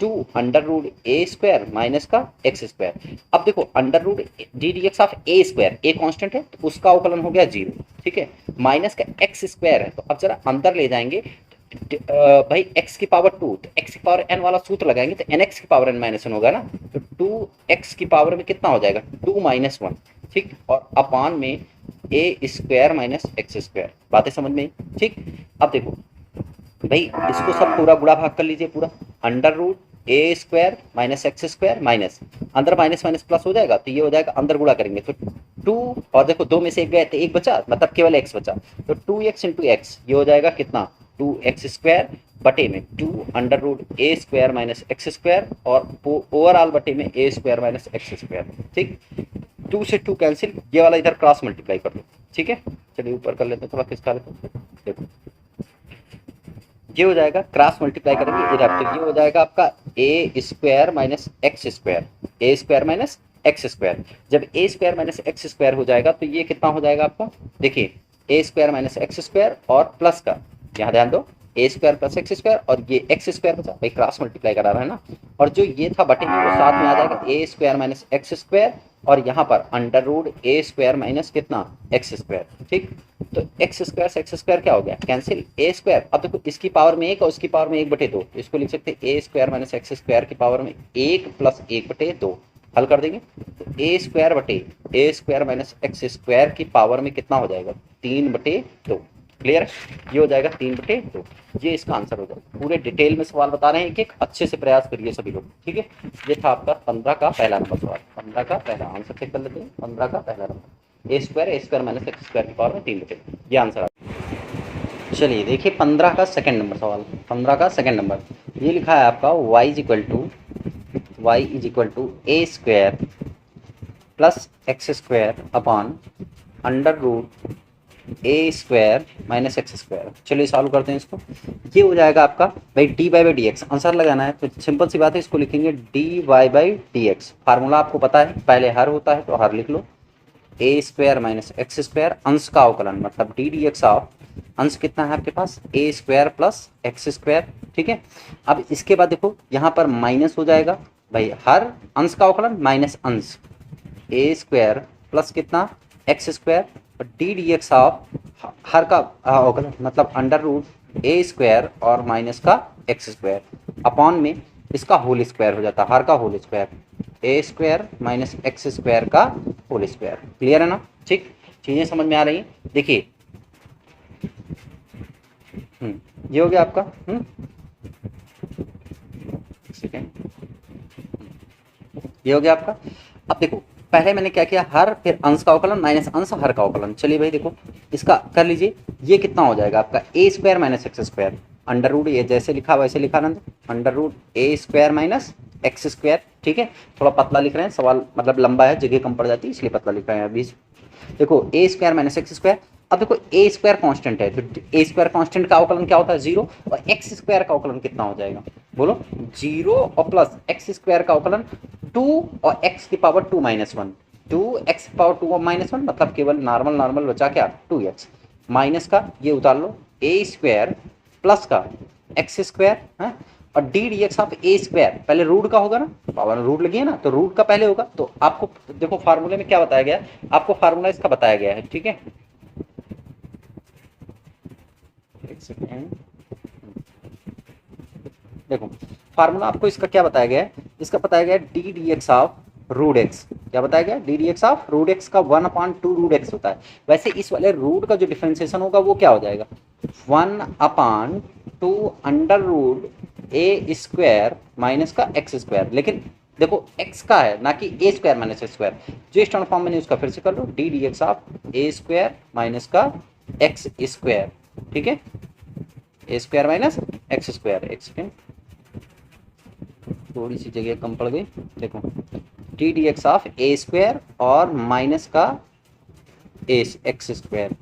2 under root a square minus का एक्स स्क्वायर। अब देखो under root d d x of a square, a constant है तो उसका अवकलन हो गया 0, ठीक है, माइनस का एक्स स्क्वायर है, तो अब जरा अंदर ले जाएंगे, भाई x की पावर 2, तो x की पावर n वाला सूत्र लगाएंगे तो nx की पावर n माइनस 1 होगा ना, तो 2x की पावर में कितना हो जाएगा 2 माइनस 1, ठीक, और अपान में ए स्क्वायर माइनस एक्स स्क्वायर। बातें समझ में, ठीक। अब देखो भाई इसको सब पूरा गुणा भाग कर लीजिए, पूरा under root a square minus x square minus अंदर माइनस माइनस प्लस हो जाएगा, तो ये हो जाएगा अंदर गुणा करेंगे तो 2, और देखो 2 में से 1 गए तो 1 बचा, मतलब केवल x बचा, तो 2x इंटू एक्स, ये हो जाएगा कितना 2x स्क्वायर बटे में 2 under root a square minus x square, और ओवरऑल बटे में ए स्क्वायर माइनस एक्स स्क्वायर, ठीक। 2 से 2 कैंसिल, ये वाला इधर क्रॉस मल्टीप्लाई कर दो, ठीक है। चलिए ऊपर कर लेते हैं, थोड़ा खिसका लेते हैं, देखो ये हो जाएगा, क्रॉस मल्टीप्लाई करेंगे इधर, तो ये हो जाएगा आपका a square minus x square, A square minus x square. जब ए स्क्वायर माइनस एक्स स्क्वायर हो जाएगा तो ये कितना हो जाएगा आपका, देखिए ए स्क्वायर माइनस एक्स स्क्वायर और प्लस का, यहाँ ध्यान दो, ए स्क्वायर प्लस एक्स स्क्वायर, और ये एक्स स्क्वायर बचा, भाई क्रॉस मल्टीप्लाई करा रहा है ना, और जो ये था बटे में वो साथ में आ जाएगा ए स्क्वायर माइनस एक्स स्क्वायर, और यहाँ पर under root a square minus कितना एक्स स्क्वायर, ठीक। तो एक्स स्क्वायर से एक्स स्क्वायर क्या हो गया, कैंसिल, ए स्क्वायर, अब देखो इसकी पावर में 1 और उसकी पावर में 1/2, तो इसको लिख सकते हैं ए स्क्वायर माइनस एक्स स्क्वायर की पावर में 1 प्लस 1/2, हल कर देंगे तो ए स्क्वायर बटे ए स्क्वायर माइनस एक्स स्क्वायर की पावर में कितना हो जाएगा 3/2, क्लियर है, ये हो जाएगा 3/2, ये इसका आंसर हो जाएगा। पूरे डिटेल में सवाल बता रहे हैं, एक एक अच्छे से प्रयास करिए सभी लोग, ठीक है। ये था आपका 15 का पहला नंबर सवाल, 15 का पहला आंसर चेक कर लेते हैं, 15 का पहला नंबर, ए स्क्वायर माइनस एक्स स्क्वायर की पावर में 3/2, ये आंसर आ गया। चलिए देखिए 15 का सेकंड नंबर सवाल, 15 का सेकंड नंबर, ये लिखा है आपका y is equal to a square plus x square upon under root a square minus x square. चलिए सॉल्व करते हैं इसको, ये हो जाएगा आपका भाई d y by d x, answer लगाना है तो सिंपल सी बात है, इसको लिखेंगे d y by d x, formula आपको पता है, पहले हर होता है तो हर लिख लो, ए स्क्वायर माइनस एक्स स्क्वायर, अंश का अवकलन मतलब डी डी एक्स ऑफ अंश कितना है आपके पास ए स्क्वायर प्लस एक्स स्क्वायर। ठीक है, अब इसके बाद देखो यहाँ पर माइनस हो जाएगा भाई, हर अंश का अवकलन माइनस अंश ए स्क्वायर प्लस कितना एक्स स्क्वायर, और डी डी एक्स ऑफ हर का अवकलन मतलब अंडर रूट ए स्क्वायर और माइनस का एक्स स्क्वायर अपॉन में इसका होल स्क्वायर हो जाता है, हर का होल स्क्वायर ए स्क्वायर माइनस एक्स स्क्वायर का होल स्क्वायर। क्लियर है ना? ठीक, चीजें समझ में आ रही हैं। देखिए ये हो गया आपका सेकेंड, ये हो गया आपका। अब देखो पहले मैंने क्या किया, हर फिर अंश का अवकलन माइनस अंश हर का अवकलन। चलिए भाई देखो इसका कर लीजिए, ये कितना हो जाएगा आपका a square minus x square, under root ये जैसे लिखा वैसे लिखा ना, under root a square minus x square. ठीक है, थोड़ा पतला लिख रहे हैं, सवाल मतलब लंबा है, जगह कम पड़ जाती है इसलिए पतला लिख रहे हैं अभी। देखो ए स्क्वायर माइनस एक्स स्क्वायर, अब देखो ए स्क्वायर कांस्टेंट है तो ए स्क्वायर कांस्टेंट का अवकलन क्या होता है 0, और एक्स स्क्वायर का अवकलन कितना हो जाएगा बोलो 0 और प्लस एक्स स्क्वायर का अवकलन 2 और एक्स की पावर 2 माइनस 1, 2 एक्स की पावर 2 माइनस 1 मतलब केवल नॉर्मल नॉर्मल बचा क्या 2x माइनस का ये उतार लो ए स्क्वायर प्लस का एक्स स्क्वायर है, और d d x of a square पहले रूट का होगा ना, पावर रूट लगी है ना तो रूट का पहले होगा। तो आपको देखो फार्मूले में क्या बताया गया है, आपको फार्मूला इसका बताया गया है। ठीक है, एक सेकेंड देखो फार्मूला आपको इसका क्या बताया गया है, इसका बताया गया है d d x of root x. क्या बताया गया, d d x of root x का 1/2 रूट एक्स होता है। वैसे इस वाले रूट का जो डिफरेंशिएशन होगा वो क्या हो जाएगा 1/2 under root a square minus का एक्स स्क्वायर, लेकिन देखो x का है ना कि a square minus x square, जो स्टैंडर्ड फॉर्म में उसका फिर से कर लो d d x of a square minus का एक्स स्क्वायर। ठीक है, a square minus x square. एक सेकेंड थोड़ी सी जगह कम पड़ गई, देखो d d x of a square और माइनस का ए एक्स स्क्वायर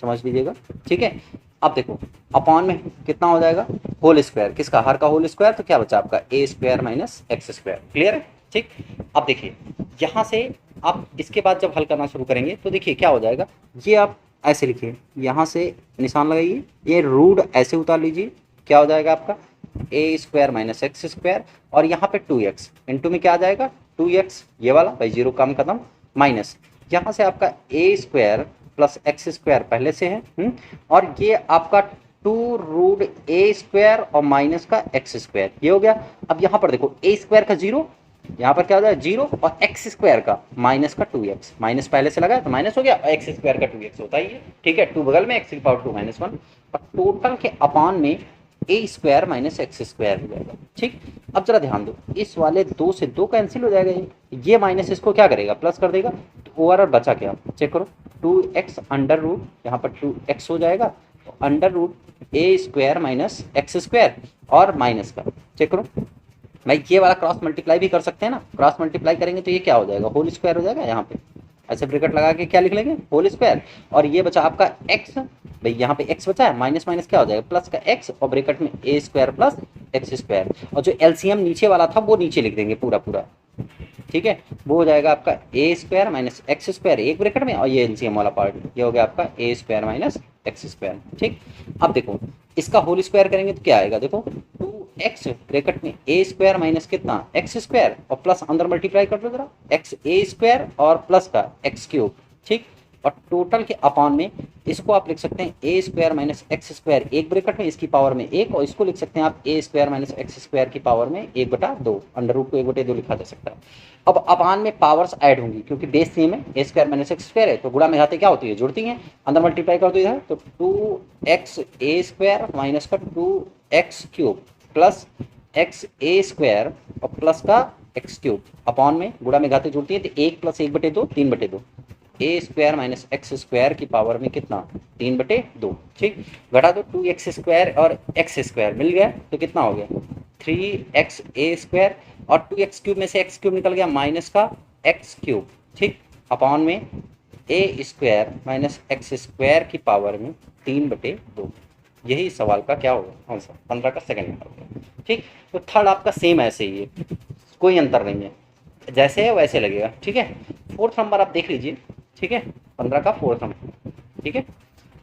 समझ लीजिएगा। ठीक है, अब देखो अपॉन में कितना हो जाएगा होल स्क्वायर, किसका हर का होल स्क्वायर, तो क्या बचा आपका a square minus x square. Clear है? ठीक, अब देखिए यहाँ से आप इसके बाद जब हल करना शुरू करेंगे तो देखिए क्या हो जाएगा, ये आप ऐसे लिखिए, यहाँ से निशान लगाइए, ये रूट ऐसे उतार लीजिए, क्या हो जाएगा आपका a square minus x square, और यहाँ पे 2x इंटू में क्या आ जाएगा 2x ये वाला भाई जीरो काम खत्म, माइनस यहाँ से आपका a square plus x square पहले से है और ये आपका 2 रूट ए स्क्वायर और माइनस का एक्स स्क्वायर, ये हो गया। अब यहाँ पर देखो ए स्क्वायर का 0, यहाँ पर क्या हो जाएगा 0 और एक्स स्क्वायर का माइनस का 2x, माइनस पहले से लगा है तो माइनस हो गया, एक्स स्क्वायर का 2x होता ही है। ठीक है, 2 बगल में एक्स की पावर 2 माइनस 1 और टोटल के अपान में ए स्क्वायर माइनस एक्स स्क्वायर हो जाएगा। ठीक, अब जरा ध्यान दो, इस वाले 2 से 2 कैंसिल हो जाएगा, ये माइनस इसको क्या करेगा प्लस कर देगा, तो ओवरऑल बचा क्या चेक करो 2x अंडर रूट, यहाँ पर 2x हो जाएगा under root a square minus x square और माइनस का चेक करो भाई, ये वाला क्रॉस मल्टीप्लाई भी कर सकते हैं ना, क्रॉस मल्टीप्लाई करेंगे तो ये क्या हो जाएगा होल स्क्वायर हो जाएगा, यहाँ पे ऐसे ब्रैकेट लगा के क्या लिख लेंगे होल स्क्वायर, और ये बचा आपका x भाई, यहाँ पे x बचा है माइनस माइनस क्या हो जाएगा प्लस का x और ब्रैकेट में ए स्क्वायर प्लस एक्स स्क्वायर, और जो एलसीएम नीचे वाला था वो नीचे लिख देंगे पूरा पूरा। ठीक है, वो हो जाएगा आपका a square minus x square एक ब्रैकेट में, और ये एलसीएम वाला पार्ट ये हो गया आपका a square minus x square. ठीक, अब देखो इसका होल स्क्वायर करेंगे तो क्या आएगा, देखो 2x ब्रैकेट में ए स्क्वायर माइनस कितना एक्स स्क्वायर और प्लस अंदर मल्टीप्लाई कर दो जरा एक्स ए स्क्वायर और प्लस का एक्स क्यूब। ठीक, और टोटल के अपॉन में इसको आप लिख सकते हैं ए स्क्वायर माइनस एक्स स्क्वायर एक ब्रैकेट में इसकी पावर में 1, और इसको लिख सकते हैं आप ए स्क्वायर माइनस एक्स स्क्वायर की पावर में 1/2, अंडर रूट को 1/2 लिखा जा सकता है। अब अपॉन में पावर्स ऐड होंगी क्योंकि बेस सेम है, a square minus x square है तो गुणा में घाते क्या होती है जुड़ती हैं, अंदर मल्टीप्लाई कर दो इधर तो 2x ए स्क्वायर माइनस का 2x क्यूब प्लस एक्स ए स्क्वायर और प्लस का एक्स क्यूब, अपॉन में गुणा में घाते जुड़ती है तो 1 + 1/2 3/2, ए स्क्वायर माइनस एक्स स्क्वायर की पावर में कितना 3/2। ठीक, घटा दो 2x स्क्वायर और एक्स स्क्वायर मिल गया तो कितना हो गया 3x ए स्क्वायर, और 2x क्यूब में से x क्यूब निकल गया माइनस का x क्यूब। ठीक, अपॉन में ए स्क्वायर माइनस एक्स स्क्वायर की पावर में 3/2। यही सवाल का क्या होगा आंसर, 15 का सेकंड नंबर होगा। ठीक, तो थर्ड आपका सेम ऐसे ही है, कोई अंतर नहीं है, जैसे है वैसे लगेगा। ठीक है, फोर्थ नंबर आप देख लीजिए, ठीक है, 15 का फोर्थ नंबर। ठीक है,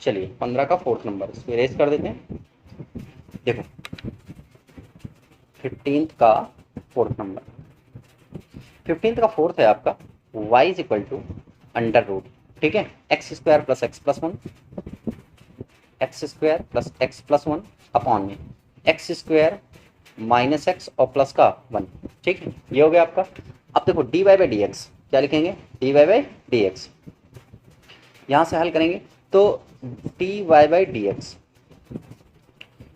चलिए 15 का फोर्थ नंबर इसको इरेज कर देते हैं। देखो 15th का फोर्थ नंबर, 15th का फोर्थ है आपका y is equal to under root, ठीक है, x square plus x plus one, x square plus x plus one upon में एक्स स्क्वायर माइनस एक्स और प्लस का वन। ठीक है, ये हो गया आपका। अब देखो d y by d x क्या लिखेंगे, d y by d x, यहाँ से हल करेंगे तो d y by d x,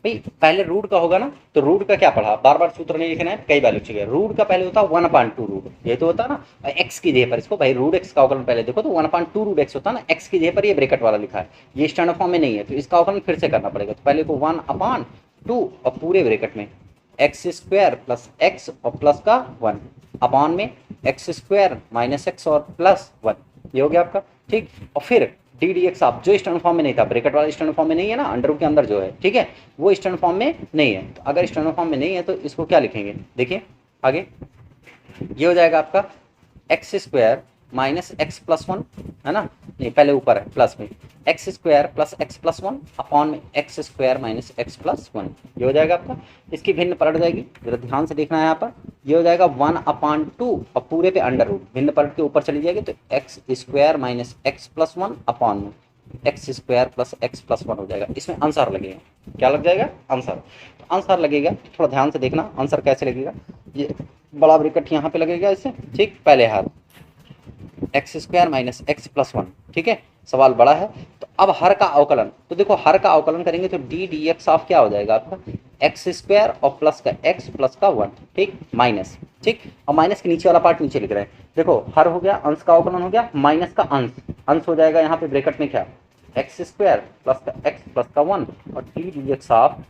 भाई पहले रूट का होगा ना, तो रूट का क्या पढ़ा, बार बार सूत्र नहीं लिखना है, कई बार लिख चुके हैं। रूट का पहले होता है 1/2 रूट, ये तो होता है ना एक्स की जगह पर, इसको भाई रूट एक्स का अवकलन पहले देखो तो 1/2 रूट एक्स होता है ना, एक्स की जगह पर ये ब्रैकेट वाला लिखा है, ये स्टैंडर्ड फॉर्म में नहीं है, तो इसका अवकलन फिर से करना पड़ेगा। तो पहले को 1/2 और पूरे ब्रैकेट में एक्स स्क्वायर प्लस एक्स और प्लस का वन अपॉन में एक्स स्क्वायर माइनस एक्स और प्लस वन, ये हो गया आपका। ठीक, और फिर डी डी एक्स आप जो स्टैंडर्ड फॉर्म में नहीं था, ब्रैकेट वाला स्टैंडर्ड फॉर्म में नहीं है ना, अंडर रूट के अंदर जो है, ठीक है, वो स्टैंडर्ड फॉर्म में नहीं है। तो अगर स्टैंडर्ड फॉर्म में नहीं है तो इसको क्या लिखेंगे, देखिए आगे ये हो जाएगा आपका x square minus x plus one, है ना, नहीं पहले ऊपर है प्लस में x square plus x plus one upon में x square minus x plus one, ये हो जाएगा आपका। इसकी भिन्न पलट जाएगी, जरा ध्यान से देखना है यहाँ पर, ये हो जाएगा 1/2 और पूरे पे अंडर रूट, भिन्न पलट के ऊपर चली जाएगी तो x square minus x plus one upon में x square plus x plus one हो जाएगा। इसमें आंसर लगेगा, क्या लग जाएगा, आंसर। तो आंसर लगेगा, थोड़ा ध्यान से देखना आंसर कैसे लगेगा, ये बड़ा ब्रैकेट यहाँ पे लगेगा इससे, ठीक, पहले हाथ x square minus x plus one, ठीक है, सवाल बड़ा है। तो अब हर का अवकलन, तो देखो हर का अवकलन करेंगे तो डी डी एक्स ऑफ क्या हो जाएगा आपका, एक्स स्क्वायर और प्लस का एक्स प्लस का वन, ठीक, माइनस, ठीक, और माइनस के नीचे वाला पार्ट नीचे लिख रहे हैं। देखो हर हो गया, अंश का अवकलन हो गया, माइनस का अंश, अंश हो जाएगा यहाँ पे ब्रैकेट में क्या, एक्स स्क्वायर प्लस का एक्स प्लस का वन और डी डी एक्स ऑफ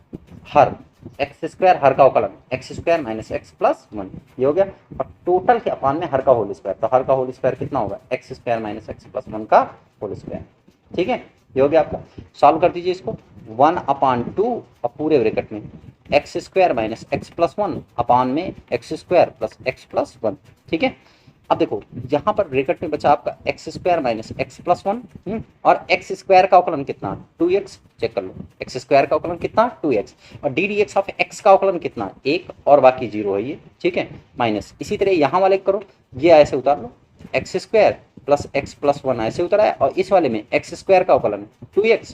हर एक्स स्क्वायर, हर का अवकलन x square minus x plus one, ये हो गया। और टोटल के अपान में हर का होल स्क्वायर, तो हर का होल स्क्वायर कितना होगा, x square minus x plus one का होल स्क्वायर, ठीक है, ये हो गया आपका। सॉल्व कर दीजिए इसको, 1/2 और पूरे ब्रैकेट में x square minus x plus one upon में x square plus x plus one, ठीक है। अब देखो यहाँ पर ब्रैकेट में बचा आपका x square minus x plus one और एक्स स्क्वायर का अवकलन कितना, 2x, चेक कर लो, एक्स स्क्वायर का अवकलन कितना, 2x, और d d x of x का अवकलन कितना, 1 और बाकी 0 है ये, ठीक है, माइनस। इसी तरह यहाँ वाले करो, ये ऐसे उतार लो, x square plus x plus one ऐसे उतरा है, और इस वाले में एक्स स्क्वायर का अवकलन 2x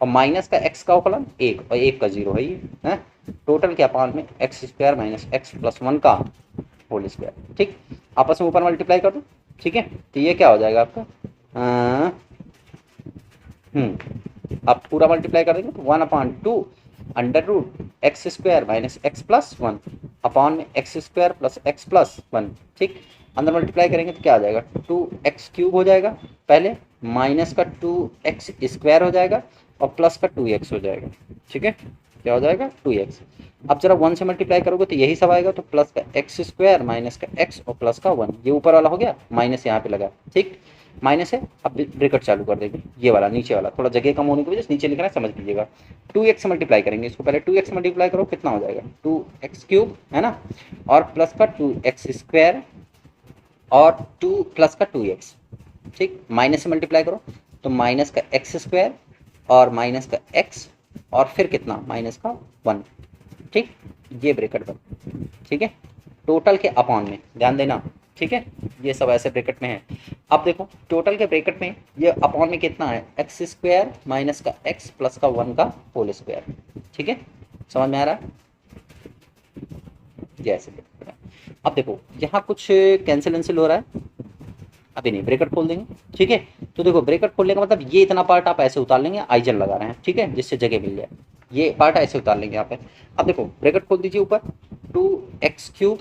और माइनस का एक्स का अवकलन 1 और 1 का 0 है ये, है टोटल के अपान में x square minus x plus one का होल स्क्वायर, ठीक, आपस में ऊपर मल्टीप्लाई कर दो, ठीक है। तो ये क्या हो जाएगा आपका, आप पूरा मल्टीप्लाई कर देंगे तो 1/2 under root x square minus x plus one upon में x square plus x plus one, ठीक, अंदर मल्टीप्लाई करेंगे तो क्या आ जाएगा, 2x क्यूब हो जाएगा पहले, माइनस का 2x स्क्वायर हो जाएगा और प्लस का 2x हो जाएगा, ठीक है, क्या हो जाएगा 2x। अब जरा 1 से मल्टीप्लाई करोगे तो यही सब आएगा, तो प्लस का एक्स स्क्वायर माइनस का x और प्लस का 1, ये ऊपर वाला हो गया, माइनस यहाँ पे लगा, ठीक, माइनस है। अब ब्रैकेट चालू कर देंगे, ये वाला नीचे वाला थोड़ा जगह कम होने की वजह से नीचे लिखना है, समझ लीजिएगा। 2x से मल्टीप्लाई करेंगे इसको, पहले 2x मल्टीप्लाई करो कितना हो जाएगा, 2x क्यूब, है ना, और प्लस का 2x स्क्वायर और 2 प्लस का 2x, ठीक, माइनस से मल्टीप्लाई करो तो माइनस का एक्स स्क्वायर और माइनस का x और फिर कितना, माइनस का 1, ठीक, ये ब्रैकेट बन, ठीक है, टोटल के अपॉन में ध्यान देना, ठीक है, ये सब ऐसे ब्रैकेट में है। अब देखो टोटल के ब्रैकेट में ये अपॉन में कितना है, एक्स स्क्वायर माइनस का x प्लस का 1 का होल स्क्वायर, ठीक है, समझ में आ रहा है, ये ऐसे ब्रैकेट है। अब देखो यहाँ कुछ कैंसिल हो रहा है, अभी नहीं, ब्रैकेट खोल देंगे, ठीक है। तो देखो ब्रैकेट खोलने का मतलब ये इतना पार्ट आप ऐसे उतार लेंगे, आइजन लगा रहे हैं, ठीक है, जिससे जगह मिल जाए, ये पार्ट ऐसे उतार लेंगे यहाँ पे। अब देखो ब्रैकेट खोल दीजिए ऊपर, 2x क्यूब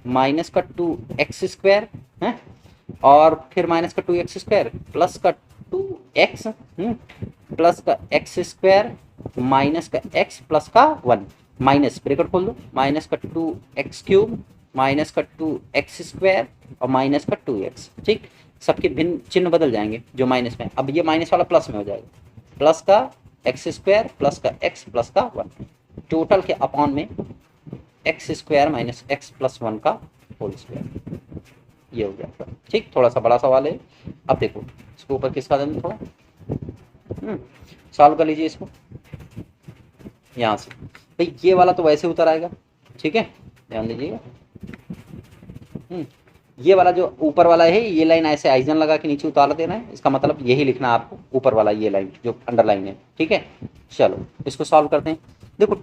माइनस का 2x स्क्वायर है और फिर माइनस का 2x स्क्वायर प्लस का 2x प्लस का x स्क्वायर माइनस का x प्लस का 1, माइनस ब्रैकेट खोल दो, माइनस का 2x क्यूब माइनस का 2x स्क्वायर और माइनस का 2x, ठीक, सबके भिन्न चिन्ह बदल जाएंगे जो माइनस में, अब ये माइनस वाला प्लस में हो जाएगा, प्लस का एक्स स्क्वायर प्लस का एक्स प्लस का 1, टोटल के अपॉन में x square minus x plus 1 का होल स्क्वायर, ये हो गया आपका। ठीक, थोड़ा सा बड़ा सवाल है। अब देखो इसको ऊपर किसका देना थोड़ा, सॉल्व कर लीजिए इसको यहाँ से। भाई ये वाला तो वैसे उतर आएगा, ठीक है, ध्यान दीजिएगा। ये वाला जो ऊपर वाला है, ये लाइन ऐसे आइजन लगा के नीचे उतार देना है, इसका मतलब यही लिखना है आपको, ऊपर वाला ये लाइन जो अंडरलाइन है, ठीक है। चलो इसको सॉल्व करते हैं। देखो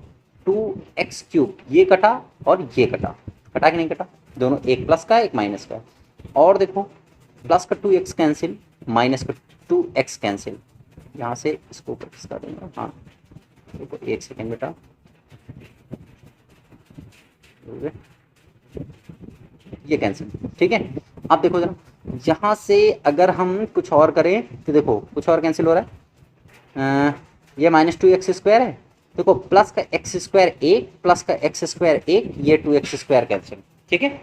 2x³ ये कटा और ये कटा, कटा कि नहीं कटा, दोनों एक प्लस का एक माइनस का। और देखो प्लस का 2x कैंसिल, माइनस का 2x कैंसिल, यहाँ से इसको ऊपर किसका देंगे, हाँ देखो एक सेकेंड बेटा, ये कैंसिल, ठीक है। अब देखो जरा यहाँ से अगर हम कुछ और करें तो देखो कुछ और कैंसिल हो रहा है, ये -2x² है, देखो प्लस का x² एक, प्लस का x² एक, ये 2x² कैंसिल, ठीक है।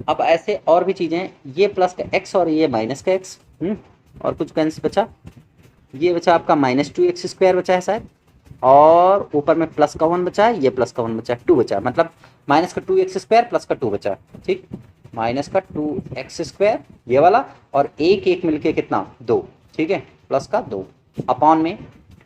अब ऐसे और भी चीज़ें, ये प्लस का x और ये माइनस का x, और कुछ कैंसिल बचा, ये बचा आपका -2x² बचा है शायद, और ऊपर में प्लस का 1 बचा है, ये प्लस का 1 बचा है, 2 बचा, मतलब माइनस का 2x² प्लस का 2 बचा, ठीक, माइनस का 2x² ये वाला, और एक एक मिलके कितना 2, ठीक है, प्लस का 2 अपॉन में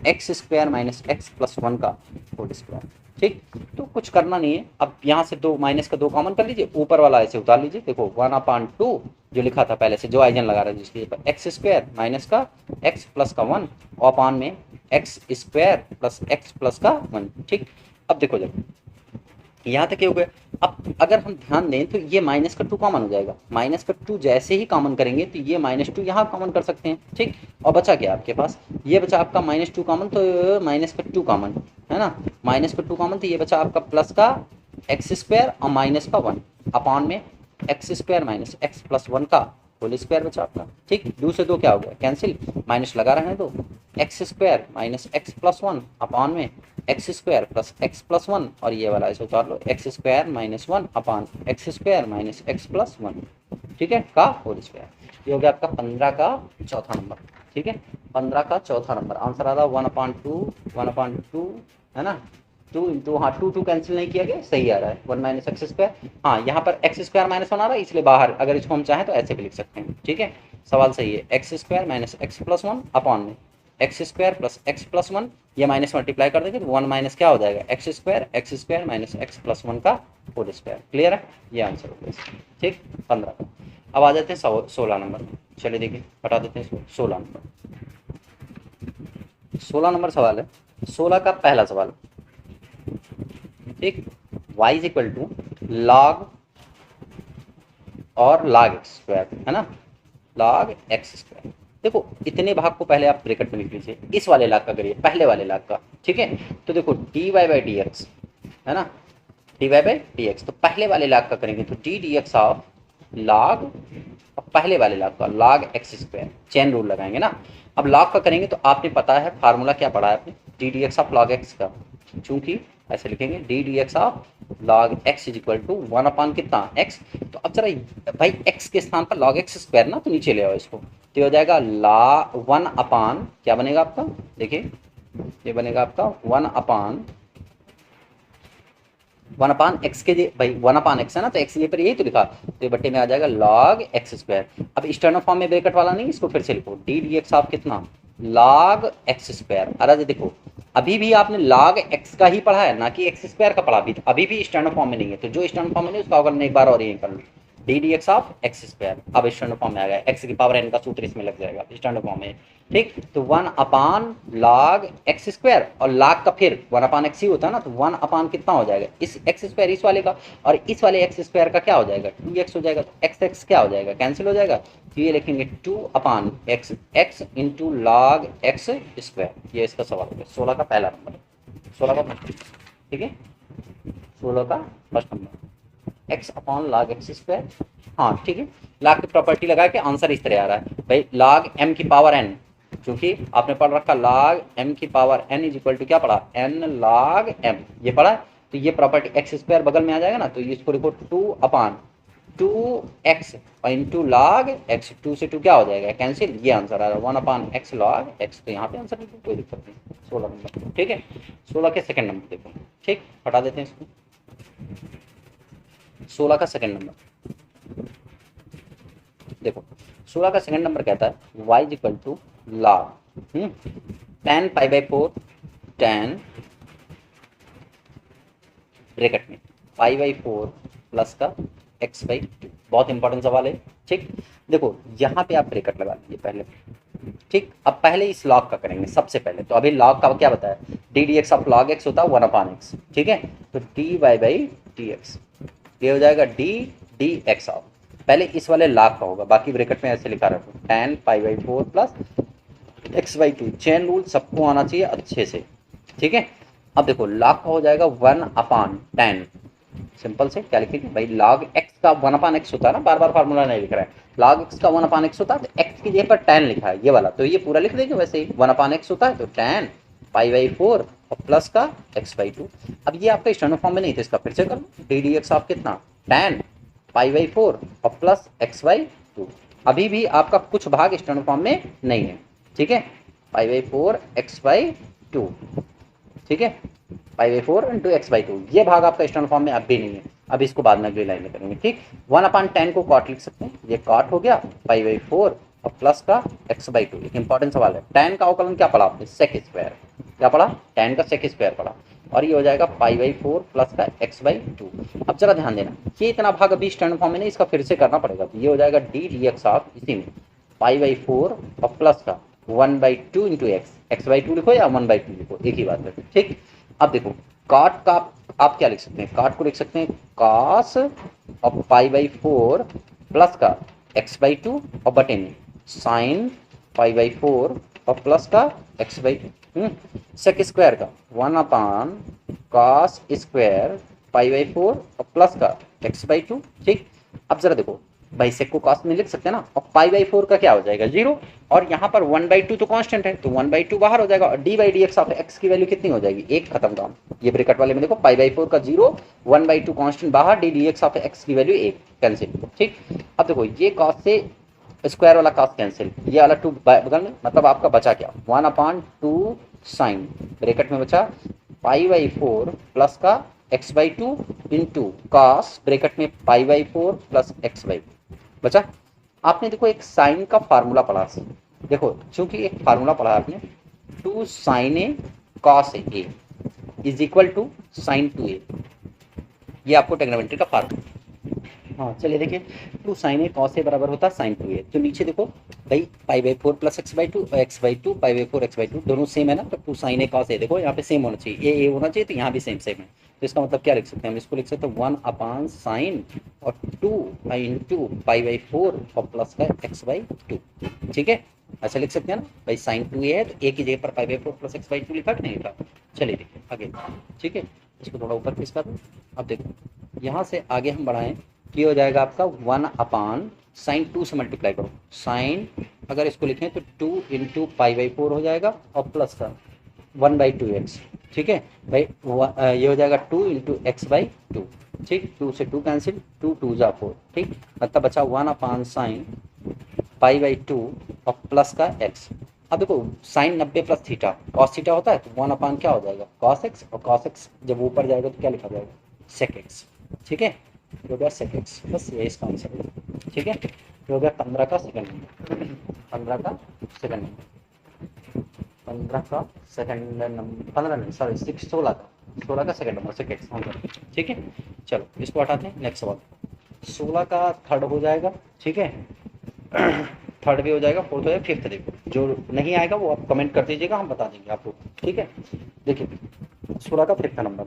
x² माइनस x प्लस 1 का होल स्क्वायर, ठीक। तो कुछ करना नहीं है, अब यहाँ से 2 माइनस का 2 कॉमन कर लीजिए, ऊपर वाला ऐसे उतार लीजिए, देखो 1/2 जो लिखा था पहले से, जो आइजन लगा रहा है जिसके ऊपर x² माइनस का x प्लस का 1 अपॉन में x² प्लस x प्लस का 1, ठीक। अब देखो जब यहाँ तक हो गया, अब अगर हम ध्यान दें तो ये माइनस का 2 कॉमन हो जाएगा, माइनस का 2 जैसे ही कॉमन करेंगे तो ये -2 यहाँ कॉमन कर सकते हैं, ठीक। और बचा क्या आपके पास, ये बचा आपका -2 कॉमन, तो माइनस का 2 कॉमन है ना, माइनस का 2 कॉमन, तो ये बचा आपका प्लस का x² और माइनस का 1 अपॉन में x² माइनस x प्लस 1 का होल स्क्वायर बचा आपका, ठीक। 2 से 2 क्या हो गया कैंसिल, माइनस लगा रहे हैं तो x² minus x plus 1 upon में x² प्लस x प्लस 1, और ये वाला ऐसे उतार लो x² minus 1 upon x² minus x plus 1, ठीक है, का होल स्क्वायर। ये हो गया आपका 15 का चौथा नंबर, ठीक है, 15 का चौथा नंबर आंसर आ रहा 1/2 है ना, 2 इंटू, हाँ 2 कैंसिल नहीं किया गया, सही आ रहा है 1 माइनस x², हाँ यहाँ पर x² माइनस 1 आ रहा है इसलिए बाहर, अगर इसको हम चाहें तो ऐसे भी लिख सकते हैं, ठीक है, सवाल सही है, x² minus x plus 1 upon में x² प्लस x प्लस 1, ये माइनस मल्टीप्लाई कर देंगे तो 1 माइनस क्या हो जाएगा x² माइनस x प्लस 1 का होल स्क्वायर, क्लियर है, ये आंसर हो गया, ठीक, 15 का। अब आ जाते हैं 16 नंबर, चलिए देखिए हटा देते हैं इसको, 16 नंबर सवाल है, 16 का पहला सवाल, ठीक, y is equal to log और log x² है ना, log x², देखो इतने भाग को पहले आप ब्रैकेट में लिख लीजिए, इस वाले लाग का करिए, पहले वाले लाग का, ठीक है। तो देखो dy/dx है ना, dy/dx, तो पहले वाले लाग का करेंगे तो ddx ऑफ log, पहले वाले लाग का log x², चेन रूल लगाएंगे ना। अब log का करेंगे तो आपने पता है फार्मूला क्या पढ़ा है आपने, ddx ऑफ log x का, चूंकि ऐसे लिखेंगे ddx of log x is equal to 1 upon कितना x, तो अब जरा भाई x के स्थान पर log x² ना, तो नीचे ले आओ इसको, तो हो जाएगा 1 अपॉन क्या बनेगा आपका, देखिए ये बनेगा आपका 1 अपॉन x के, भाई 1 अपॉन x है ना, तो x ये पर यही तो लिखा, तो ये बट्टे में आ जाएगा log x²। अब स्टैंडर्ड फॉर्म में ब्रैकेट वाला नहीं, इसको फिर से लिखो ddx ऑफ कितना log x²। अरे देखो अभी भी आपने log x का ही पढ़ा है ना कि x² का पढ़ा, अभी भी स्टैंडर्ड फॉर्म में नहीं है, तो जो स्टैंडर्ड फॉर्म में नहीं उसका अवकलन एक बार और ये कर लो, ddx ऑफ x², अब स्टैंडर्ड फॉर्म में आ गया, x की पावर n का सूत्र इसमें लग जाएगा स्टैंडर्ड फॉर्म में, ठीक। तो 1 अपॉन log x² और log का फिर 1 अपॉन x ही होता है ना, तो 1 अपॉन कितना हो जाएगा, इस x² इस वाले का, और इस वाले x² का क्या हो जाएगा 2x हो जाएगा, तो x क्या हो जाएगा कैंसिल हो जाएगा, तो ये लिखेंगे 2 upon x into log x², ये इसका सवाल हो गया 16 का पहला नंबर, 16 का फर्स्ट, ठीक है, 16 का first number x upon log x², हाँ ठीक है, log की प्रॉपर्टी लगा के आंसर इस तरह आ रहा है भाई, log m की पावर n, क्योंकि आपने पढ़ रखा log m की power n is equal to क्या पढ़ा, n log m, ये पढ़ा, तो ये प्रॉपर्टी x² बगल में आ जाएगा ना, तो इसको लिखो 2 अपॉन 2x और इंटू log x, 2 से 2 क्या हो जाएगा कैंसिल, ये आंसर आ रहा है 1 अपॉन x log x, तो यहाँ पे आंसर लिखो, कोई दिक्कत नहीं, 16 नंबर, ठीक है। 16 के सेकंड नंबर देखो, ठीक, हटा देते हैं इसको, 16 का सेकंड नंबर, देखो 16 का सेकंड नंबर कहता है y equal to log tan pi by 4 tan bracket में पाई बाई 4 प्लस का x बाई 2। बहुत इंपॉर्टेंट सवाल है। ठीक, देखो यहाँ पे आप ब्रैकेट लगा लीजिए पहले। ठीक, अब पहले इस लॉग का करेंगे सबसे पहले। तो अभी लॉग का क्या बताया, d d x of log x होता है 1/x। ठीक है, तो d y by d x, ये हो जाएगा डी डी एक्स ऑफ, पहले इस वाले लॉग का होगा, बाकी ब्रैकेट में ऐसे लिखा रखो tan pi by 4 plus x by 2। Chain rule सबको आना चाहिए अच्छे से। ठीक है, अब देखो लॉग का हो जाएगा 1/10। सिंपल से क्या लिखेंगे भाई, log x का 1/x होता है ना, बार बार फार्मूला नहीं लिख रहा है। log x का 1/x होता है तो x की जगह पर tan लिखा है ये वाला, तो ये पूरा लिख देंगे वैसे ही। 1/x होता है तो tan पाई बाई 4 और प्लस का x बाई 2। अब ये आपका स्टैंडर्ड फॉर्म में नहीं था, इसका फिर से कर लो। डी डी एक्स आप कितना, tan पाई बाई 4 और प्लस x बाई 2। अभी भी आपका कुछ भाग स्टैंडर्ड फॉर्म में नहीं है। ठीक है, पाई बाई 4 x बाई 2। ठीक है, पाई बाई 4 इंटू एक्स बाई 2, ये भाग आपका स्टैंडर्ड फॉर्म में अब भी नहीं है। अब इसको बाद में अगली लाइन में करेंगे। ठीक, 1/10 को कॉट लिख सकते हैं, ये कॉट हो गया पाई बाई 4 और प्लस का x बाई 2। एक इंपॉर्टेंट सवाल है, tan का अवकलन क्या पढ़ा आपने, सेक स्क्वायर। क्या पढ़ा, tan का सेक स्क्वायर पढ़ा, और ये हो जाएगा पाई बाई 4 प्लस का x बाई 2। अब जरा ध्यान देना, ये इतना भाग अभी स्टैंडर्ड फॉर्म में नहीं, इसका फिर से करना पड़ेगा। तो ये हो जाएगा डी डी एक्स ऑफ इसी में पाई बाई 4 और प्लस का 1/2 इंटू एक्स बाई 2 लिखो या 1/2 लिखो, एक ही बात है। ठीक, अब देखो कॉट का आप क्या लिख सकते हैं, कॉट को लिख सकते हैं कॉस और पाई बाई 4 प्लस का x बाई 2 और बटे में साइन पाई बाई 4 और प्लस का x बाई 2। सेक स्क्वायर का 1/cos स्क्वायर पाई बाई 4 और प्लस का x बाई 2। ठीक, अब जरा देखो भाई सेक को कॉस में लिख सकते हैं ना, और पाई बाई 4 का क्या हो जाएगा 0, और यहाँ पर 1/2 तो कांस्टेंट है तो 1/2 बाहर हो जाएगा, और D by d x of x की वैल्यू कितनी हो जाएगी, एक खत्म काम। ये ब्रैकेट वाले में देखो पाई बाई 4 का 0, 1/2 कांस्टेंट बाहर, D d x of x की वैल्यू 1, कैंसिल। ठीक, अब देखो ये कॉस से स्क्वायर वाला कॉस कैंसिल, ये वाला 2 बगल में, मतलब आपका बचा क्या 1/2 साइन, ब्रैकेट में बचा पाई बाई 4 प्लस का x by 2 into cos bracket में pi by 4 plus x by 2 बचा। आपने देखो एक साइन का फार्मूला पढ़ा, देखो चूंकि एक फार्मूला पढ़ा आपने 2 sine a cos a is equal to sine 2a, ये आपको ट्रिग्नोमेट्री का फार्मूला। हाँ चलिए देखिए, 2 साइन ए कॉस ए बराबर होता है साइन 2a। तो नीचे देखो भाई पाई by 4 plus x by 2 pi by 4 x by 2 दोनों सेम है ना, तो 2 साइन ए कॉस ए देखो यहाँ पे सेम होना चाहिए, ए होना चाहिए, तो यहाँ भी सेम है। तो इसका मतलब क्या लिख सकते हैं हम, इसको लिख सकते हैं 1/sin और 2 इंटू पाई बाई 4 और प्लस का एक्स बाई 2। ठीक है, ऐसा लिख सकते हैं ना भाई, साइन 2a है तो ए की जगह पर पाई बाई 4 प्लस एक्स बाई 2 लिखा कि नहीं लिखा। चलिए देखिए आगे। ठीक है, इसको थोड़ा ऊपर खींच कर दो। अब देखो यहाँ से आगे हम बढ़ाएं, ये हो जाएगा आपका 1/sin 2 से मल्टीप्लाई करो, साइन अगर इसको लिखें तो 2 इंटू पाई बाई 4 हो जाएगा और प्लस का 1/2x। ठीक है भाई, ये हो जाएगा 2 इंटू एक्स बाई 2। ठीक, 2 से 2 कैंसिल, 2 2 जा 4। ठीक, मतलब बचा 1/sin पाई बाई 2 और प्लस का x। अब देखो sine 90 plus theta, cos theta होता है तो 1/, क्या हो जाएगा कॉस x, और कॉस x जब ऊपर जाएगा तो क्या लिखा जाएगा सेक x। ठीक है, हो गया सेक एक्स, बस ये इसका आंसर है। ठीक है, हो गया 15 का सेकंड नंबर, 15 का सेकंड नंबर, 15 का सेकंड नंबर, 15 नहीं सॉरी 16 का second number sec x answer. ठीक है, चलो इसको हटाते हैं, नेक्स्ट सवाल 16 का थर्ड हो जाएगा। ठीक है, थर्ड भी हो जाएगा, फोर्थ हो जाएगा, फिफ्थ देखो जो नहीं आएगा वो आप कमेंट कर दीजिएगा, हम बता देंगे आपको। ठीक है, देखिए 16 का फिफ्थ नंबर,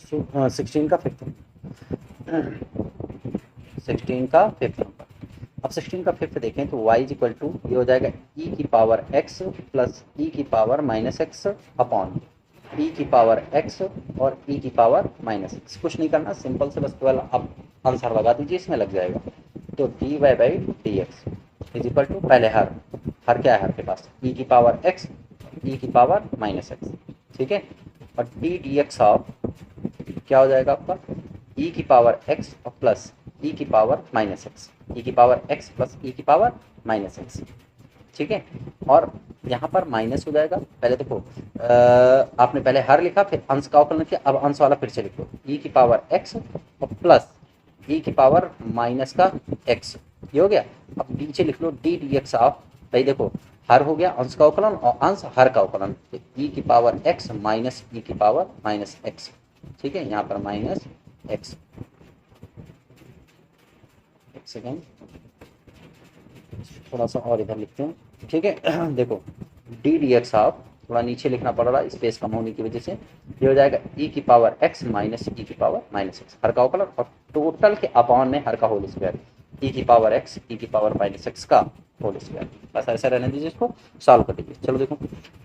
16 का फिफ्थ, 16 का फिफ्थ नंबर। अब 16 का फिफ्थ देखें तो y इज इक्वल टू, ये हो जाएगा e की पावर x प्लस e की power minus x upon e की पावर x और e की पावर माइनस एक्स। कुछ नहीं करना, सिंपल से बस 12 अब आंसर लगा दीजिए, इसमें लग जाएगा। तो d y by d x is equal to, पहले हर क्या है हर के पास, e की पावर x e की पावर माइनस एक्स। ठीक है, और डी डी एक्स ऑफ क्या हो जाएगा आपका e की पावर x और प्लस e की पावर माइनस एक्स, e की पावर x प्लस e की पावर माइनस एक्स। ठीक है, और यहाँ पर माइनस हो जाएगा, पहले देखो आपने पहले हर लिखा फिर अंश का अवकलन किया, अब अंश वाला फिर से लिखो e की पावर x और प्लस ई की पावर माइनस का एक्स, ये हो गया। अब नीचे लिख लो डी डी एक्स ऑफ, भाई देखो हर हो गया अंश का अवकलन और अंश हर का अवकलन, तो ई की पावर एक्स माइनस ई की पावर माइनस एक्स, ठीक है, यहाँ पर माइनस एक्स। एक सेकेंड, थोड़ा सा और इधर लिखते हैं, ठीक है। देखो डी डी एक्स ऑफ, थोड़ा नीचे लिखना पड़ रहा है स्पेस कम होने की वजह से, ये हो जाएगा ई की पावर एक्स माइनस ई की पावर माइनस एक्स, हर का अवकलन और टोटल के अपॉन में हर का होल स्क्वायर, ई की पावर एक्स ई की पावर माइनस एक्स का होल स्क्वायर। बस ऐसा रहने दीजिए, इसको सॉल्व कर दीजिए। चलो देखो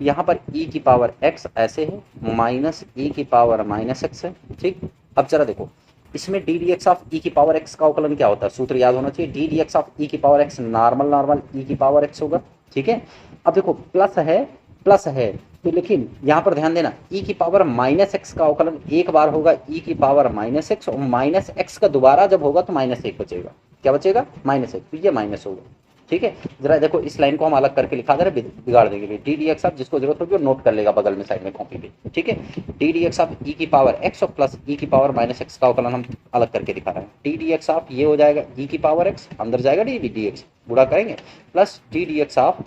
यहाँ पर ई की पावर एक्स ऐसे है, माइनस ई की पावर माइनस एक्स है, ठीक। अब जरा देखो इसमें D d x of e की पावर एक्स का अवकलन क्या होता है, सूत्र याद होना चाहिए, D d x of e की पावर एक्स नॉर्मल नॉर्मल ई की पावर एक्स होगा, ठीक है। अब देखो प्लस है तो लेकिन यहाँ पर ध्यान देना ई की पावर माइनस एक्स का अवकलन एक बार होगा ई की पावर माइनस एक्स, और माइनस एक्स का दोबारा जब होगा तो माइनस एक बचेगा, क्या बचेगा माइनस एक, तो ये माइनस होगा, ठीक है। जरा देखो इस लाइन को हम अलग करके लिखा दे रहे, बिगाड़ देंगे डी डी एक्स ऑफ, जिसको जरूरत होगी वो नोट कर लेगा बगल में साइड में कॉपी पे, ठीक है। D d x of e की पावर एक्स और प्लस ई की पावर माइनस एक्स का अवकलन हम अलग करके दिखा रहे हैं। डी डी एक्स ऑफ ये हो जाएगा ई की पावर एक्स, अंदर जाएगा डी डी एक्स, गुणा करेंगे, plus d d x of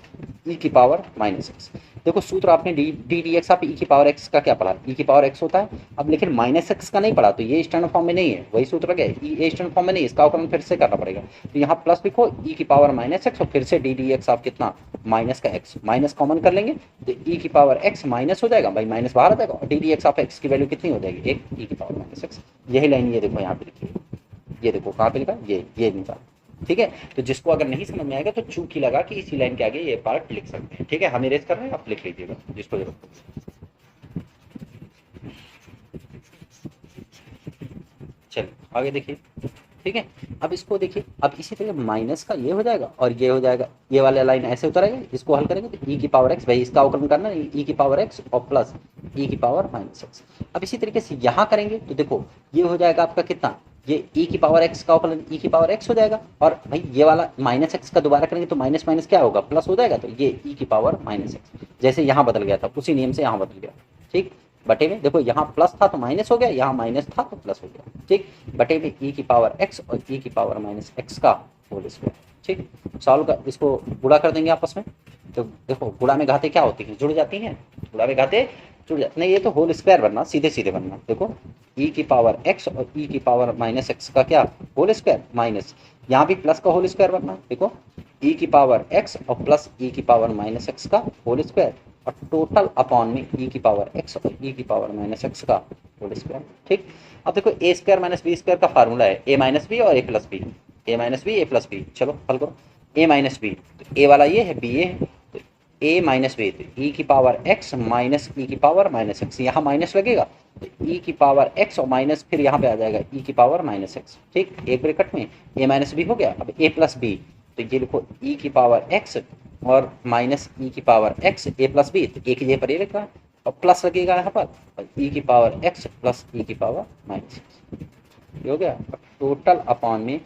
e की पावर माइनस एक्स। देखो सूत्र आपने d d x of e की पावर एक्स का क्या पढ़ा, ई की पावर एक्स होता है, अब लेकिन माइनस एक्स का नहीं पढ़ा, तो ये स्टैंडर्ड फॉर्म में नहीं है, वही सूत्र लगे ये स्टैंडर्ड फॉर्म में नहीं, इसका अवकलन फिर से करना पड़ेगा। तो यहाँ प्लस लिखो ई की पावर माइनस एक्स और फिर से डी डी एक्स ऑफ कितना माइनस का एक्स, माइनस कॉमन कर लेंगे तो ई की पावर एक्स माइनस हो जाएगा, भाई माइनस बाहर आ जाएगा, और d d x of x की वैल्यू कितनी हो जाएगी एक, ई की पावर माइनस एक्स। यही लाइन ये देखो यहाँ पे लिखी है, ये देखो कहाँ पे लिखा ये निकाल, ठीक है। तो जिसको अगर नहीं समझ में आएगा तो चूक ही लगा कि इसी लाइन के आगे ये पार्ट लिख सकते हैं, ठीक है। हम इरेज कर रहे हैं, आप लिख लीजिएगा जिसको जरूरत हो। चलिए आगे देखिए, ठीक है। अब इसको देखिए, अब इसी तरह माइनस का ये हो जाएगा और ये हो जाएगा, ये वाला लाइन ऐसे उतरेगा, इसको हल करेंगे तो ई की पावर एक्स, भाई इसका अवकलन करना ई की पावर एक्स और प्लस ई की पावर माइनस एक्स। अब इसी तरीके से यहाँ करेंगे तो देखो ये हो जाएगा आपका कितना, ये ई की पावर एक्स का अवकलन ई की पावर एक्स हो जाएगा, और भाई ये वाला माइनस एक्स का दोबारा करेंगे तो माइनस माइनस क्या होगा प्लस हो जाएगा, तो ये ई की पावर माइनस एक्स, जैसे यहाँ बदल गया था उसी नियम से यहाँ बदल गया, ठीक। बटे में देखो यहाँ प्लस था तो माइनस हो गया, यहाँ माइनस था तो प्लस हो गया, ठीक। बटे में ई की पावर एक्स और ई की पावर माइनस एक्स का होल स्क्वायर, ठीक। सॉल्व कर, इसको गुणा कर देंगे आपस में, तो देखो गुणा में घाते क्या होती हैं, जुड़ जाती हैं, गुणा में घाते जुड़ जाते, नहीं ये तो होल स्क्वायर बनना, सीधे सीधे बनना, देखो ई की पावर एक्स और ई की पावर माइनस एक्स का क्या होल स्क्वायर माइनस, यहाँ भी प्लस का होल स्क्वायर बनना, देखो ई की पावर एक्स और प्लस ई की पावर माइनस एक्स का होल स्क्वायर, और टोटल अपॉन में ई की पावर एक्स और ई की पावर माइनस एक्स का होल स्क्वायर, ठीक। अब देखो ए स्क्वायर माइनस बी स्क्वायर का फार्मूला है ए माइनस बी और ए प्लस बी, ए माइनस बी ए प्लस बी, चलो हल करो। ए माइनस बी, तो ए वाला ये है बी ए है, तो ए माइनस बी, तो ई की पावर एक्स माइनस ई की पावर माइनस एक्स, यहाँ माइनस लगेगा तो ई की पावर एक्स और माइनस फिर यहाँ पे आ जाएगा ई की पावर माइनस एक्स, ठीक। एक ब्रैकेट में ए माइनस बी हो गया, अब ए प्लस बी, तो ये लिखो ई की पावर एक्स और माइनस ई की पावर एक्स ए प्लस बी, तो एक जगह पर ये लिखा है और प्लस लगेगा यहाँ पर, और ई की पावर एक्स प्लस ई की पावर माइनस एक्स, ये हो गया। टोटल अपॉन में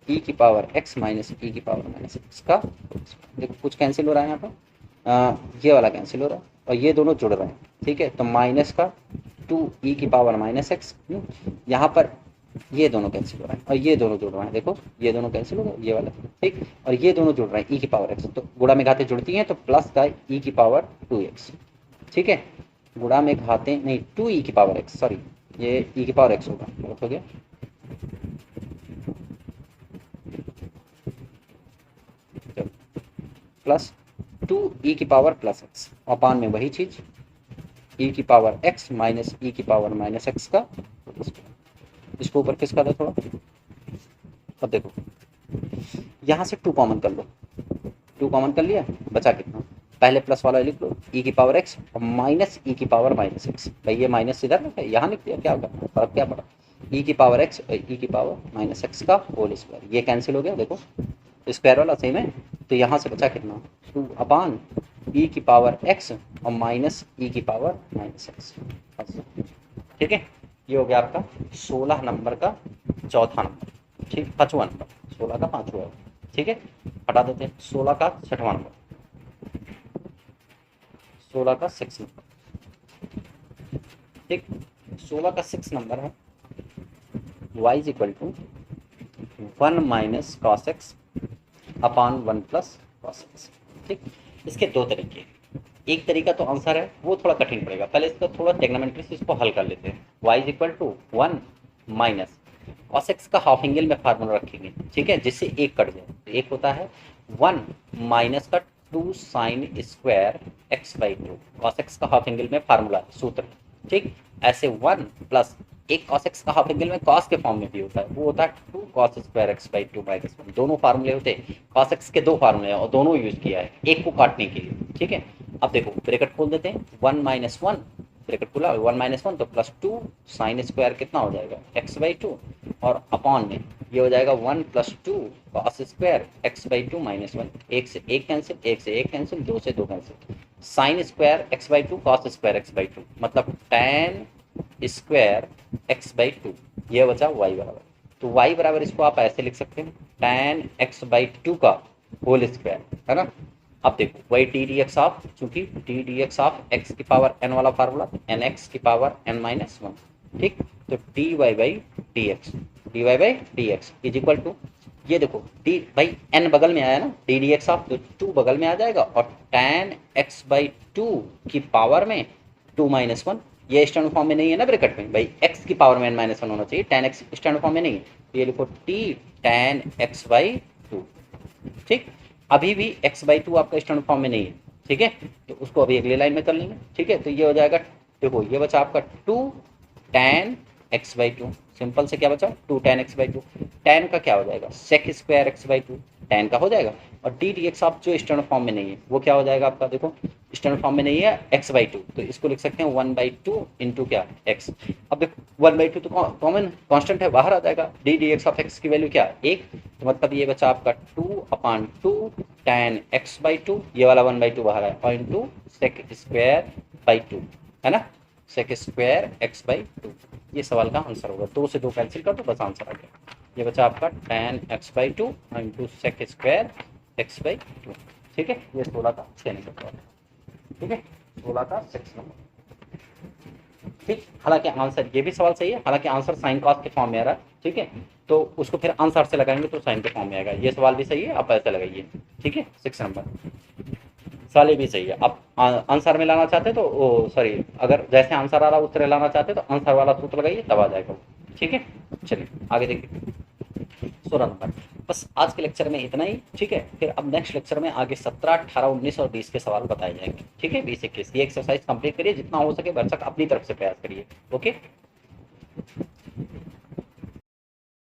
ई की पावर एक्स माइनस ई की पावर माइनस एक्स का, देखो कुछ कैंसिल हो रहा है यहाँ पर, ये वाला कैंसिल हो रहा है और ये दोनों जुड़ रहे हैं, ठीक है। तो माइनस का 2 ई की पावर माइनस एक्स, यहाँ पर ये दोनों कैंसिल हो रहा है और ये दोनों जुड़ रहे हैं, देखो ये दोनों कैंसिल हो गए ये वाला, ठीक। और ये दोनों जुड़ रहे हैं ई की पावर एक्स, तो गुणा में घाते जुड़ती हैं तो प्लस का ई की पावर 2x, ठीक है। गुणा में घाते नहीं 2 ई की पावर एक्स, सॉरी ये ई की पावर एक्स होगा, गलत हो गया, प्लस 2 ई की पावर प्लस एक्स, अपान में वही चीज ई की पावर एक्स माइनस ई की पावर माइनस एक्स का, इसको ऊपर किसका था थोड़ा, अब देखो यहाँ से 2 कॉमन कर लो, 2 कॉमन कर लिया, बचा कितना, पहले प्लस वाला लिख लो ई की पावर एक्स और माइनस ई की पावर माइनस एक्स, भाई ये माइनस इधर लिखा है यहाँ लिख दिया, क्या करना फर्क क्या पड़ा, ई की पावर एक्स और ई की पावर माइनस एक्स का होल स्क्वायर, ये कैंसिल हो गया, देखो स्क्वायर वाला सही में, तो यहाँ से बचा कितना 2 अपान ई की पावर एक्स और माइनस ई की पावर माइनस एक्स, ठीक है। ये हो गया आपका 16 नंबर का चौथा नंबर, ठीक, 5वां नंबर, 16 का 5वां, ठीक है। हटा देते हैं 16 का 6वां नंबर, 16 का 6 नंबर, ठीक। 16 का 6 नंबर है y is equal to 1 minus cos x upon 1 plus cos x. ठीक, इसके दो तरीके हैं। एक तरीका तो आंसर है, वो थोड़ा कठिन पड़ेगा, पहले इसको थोड़ा ट्रिग्नोमेट्री से इसको हल कर लेते हैं। y is equal to 1 minus cos x का हाफ एंगल में फार्मूला रखेंगे, ठीक है, जिससे एक कट जाए। तो एक होता है 1 माइनस का 2 sign square x by two, cos x का हाफ एंगल में फार्मूला सूत्र। ठीक, ऐसे 1 प्लस एक कॉस एक्स का हाफ एंगल में कॉस के फॉर्म में भी होता है, वो होता है 2 cos square x by to minus 1। दोनों फार्मूले होते हैं, कॉस एक्स के दो फार्मूले हैं और दोनों यूज किया है एक को काटने के लिए। ठीक है, अब देखो ब्रैकेट खोल देते हैं, 1 माइनस 1 ब्रैकेट खुला, 1 माइनस 1 तो प्लस 2 साइन स्क्वायर कितना हो जाएगा एक्स बाई टू, और अपॉन में ये हो जाएगा 1 plus 2 cos square x by to minus 1। एक से एक कैंसिल, एक से एक कैंसिल, दो से दो cancel, sine square x by two cos square x by two, मतलब tan square x by two, ये बचा वाई बराबर। तो वाई बराबर इसको आप ऐसे लिख सकते हैं, टैन एक्स बाई टू का होल स्क्वायर, है ना। अब देखो वही टी डी एक्स ऑफ, चूंकि d d x of x की पावर एन वाला फार्मूला, एन एक्स की पावर एन माइनस 1। ठीक, तो d y by d x is equal to, ये देखो डी भाई एन बगल में आया ना, डी डी एक्स ऑफ, तो टू बगल में आ जाएगा, और टैन एक्स बाई टू की पावर में 2 माइनस 1, ये स्टैंडर्ड फॉर्म में नहीं है ना ब्रैकेट में भाई, एक्स की पावर में एन माइनस 1 होना चाहिए, टैन एक्स स्टैंडर्ड फॉर्म में नहीं है, तो ये लिखो T tan x by two. ठीक, अभी भी x बाई टू आपका स्टैंडर्ड फॉर्म में नहीं है, ठीक है, तो उसको अभी अगली लाइन में कर लेंगे। ठीक है, तो ये हो जाएगा, देखो ये बचा आपका 2 tan x by two, simple से क्या बचा 2 tan x by two, tan का क्या हो जाएगा sec square x by two, tan का हो जाएगा, और डी डी एक्स आप जो स्टैंडर्ड फॉर्म में नहीं है वो क्या हो जाएगा आपका, देखो स्टैंडर्ड फॉर्म में नहीं है x बाई टू, तो इसको लिख सकते हैं 1 बाई टू इंटू क्या x। अब देखो 1 बाई टू तो कॉमन कॉन्स्टेंट है, बाहर आ जाएगा, d d x of x की वैल्यू क्या है 1, तो मतलब ये बचा आपका 2/2 tan x बाई टू, ये वाला 1 बाई टू बाहर है, और into sec square by two, है ना, sec square x by two, ये सवाल का आंसर होगा। दो से दो कैंसिल कर दो, बस आंसर आ गया। ये बचा आपका tan x by two into sec square x by two. ठीक है, ये 16 का 6 नंबर सवाल है। ठीक है, 16 का 6 नंबर। ठीक, हालांकि आंसर ये भी सवाल सही है, हालांकि आंसर साइन कॉस के फॉर्म में आ रहा है। ठीक है, तो उसको फिर आंसर से लगाएंगे तो साइन के फॉर्म में आएगा। ये सवाल भी सही है, आप ऐसे लगाइए। ठीक है, 6 नंबर सवाल ये भी सही है। आप आंसर में लाना चाहते तो सॉरी, अगर जैसे आंसर आ रहा है उस तरह लाना चाहते तो आंसर वाला सूत्र लगाइए, तब आ जाएगा। ठीक है, चलिए आगे देखिए 16 नंबर। बस आज के लेक्चर में इतना ही। ठीक है, फिर अब नेक्स्ट लेक्चर में आगे 17, 18, 19 और 20 के सवाल बताए जाएंगे। ठीक है, 20, 21 ये एक्सरसाइज कंप्लीट करिए, जितना हो सके भरसक अपनी तरफ से प्रयास करिए। ओके।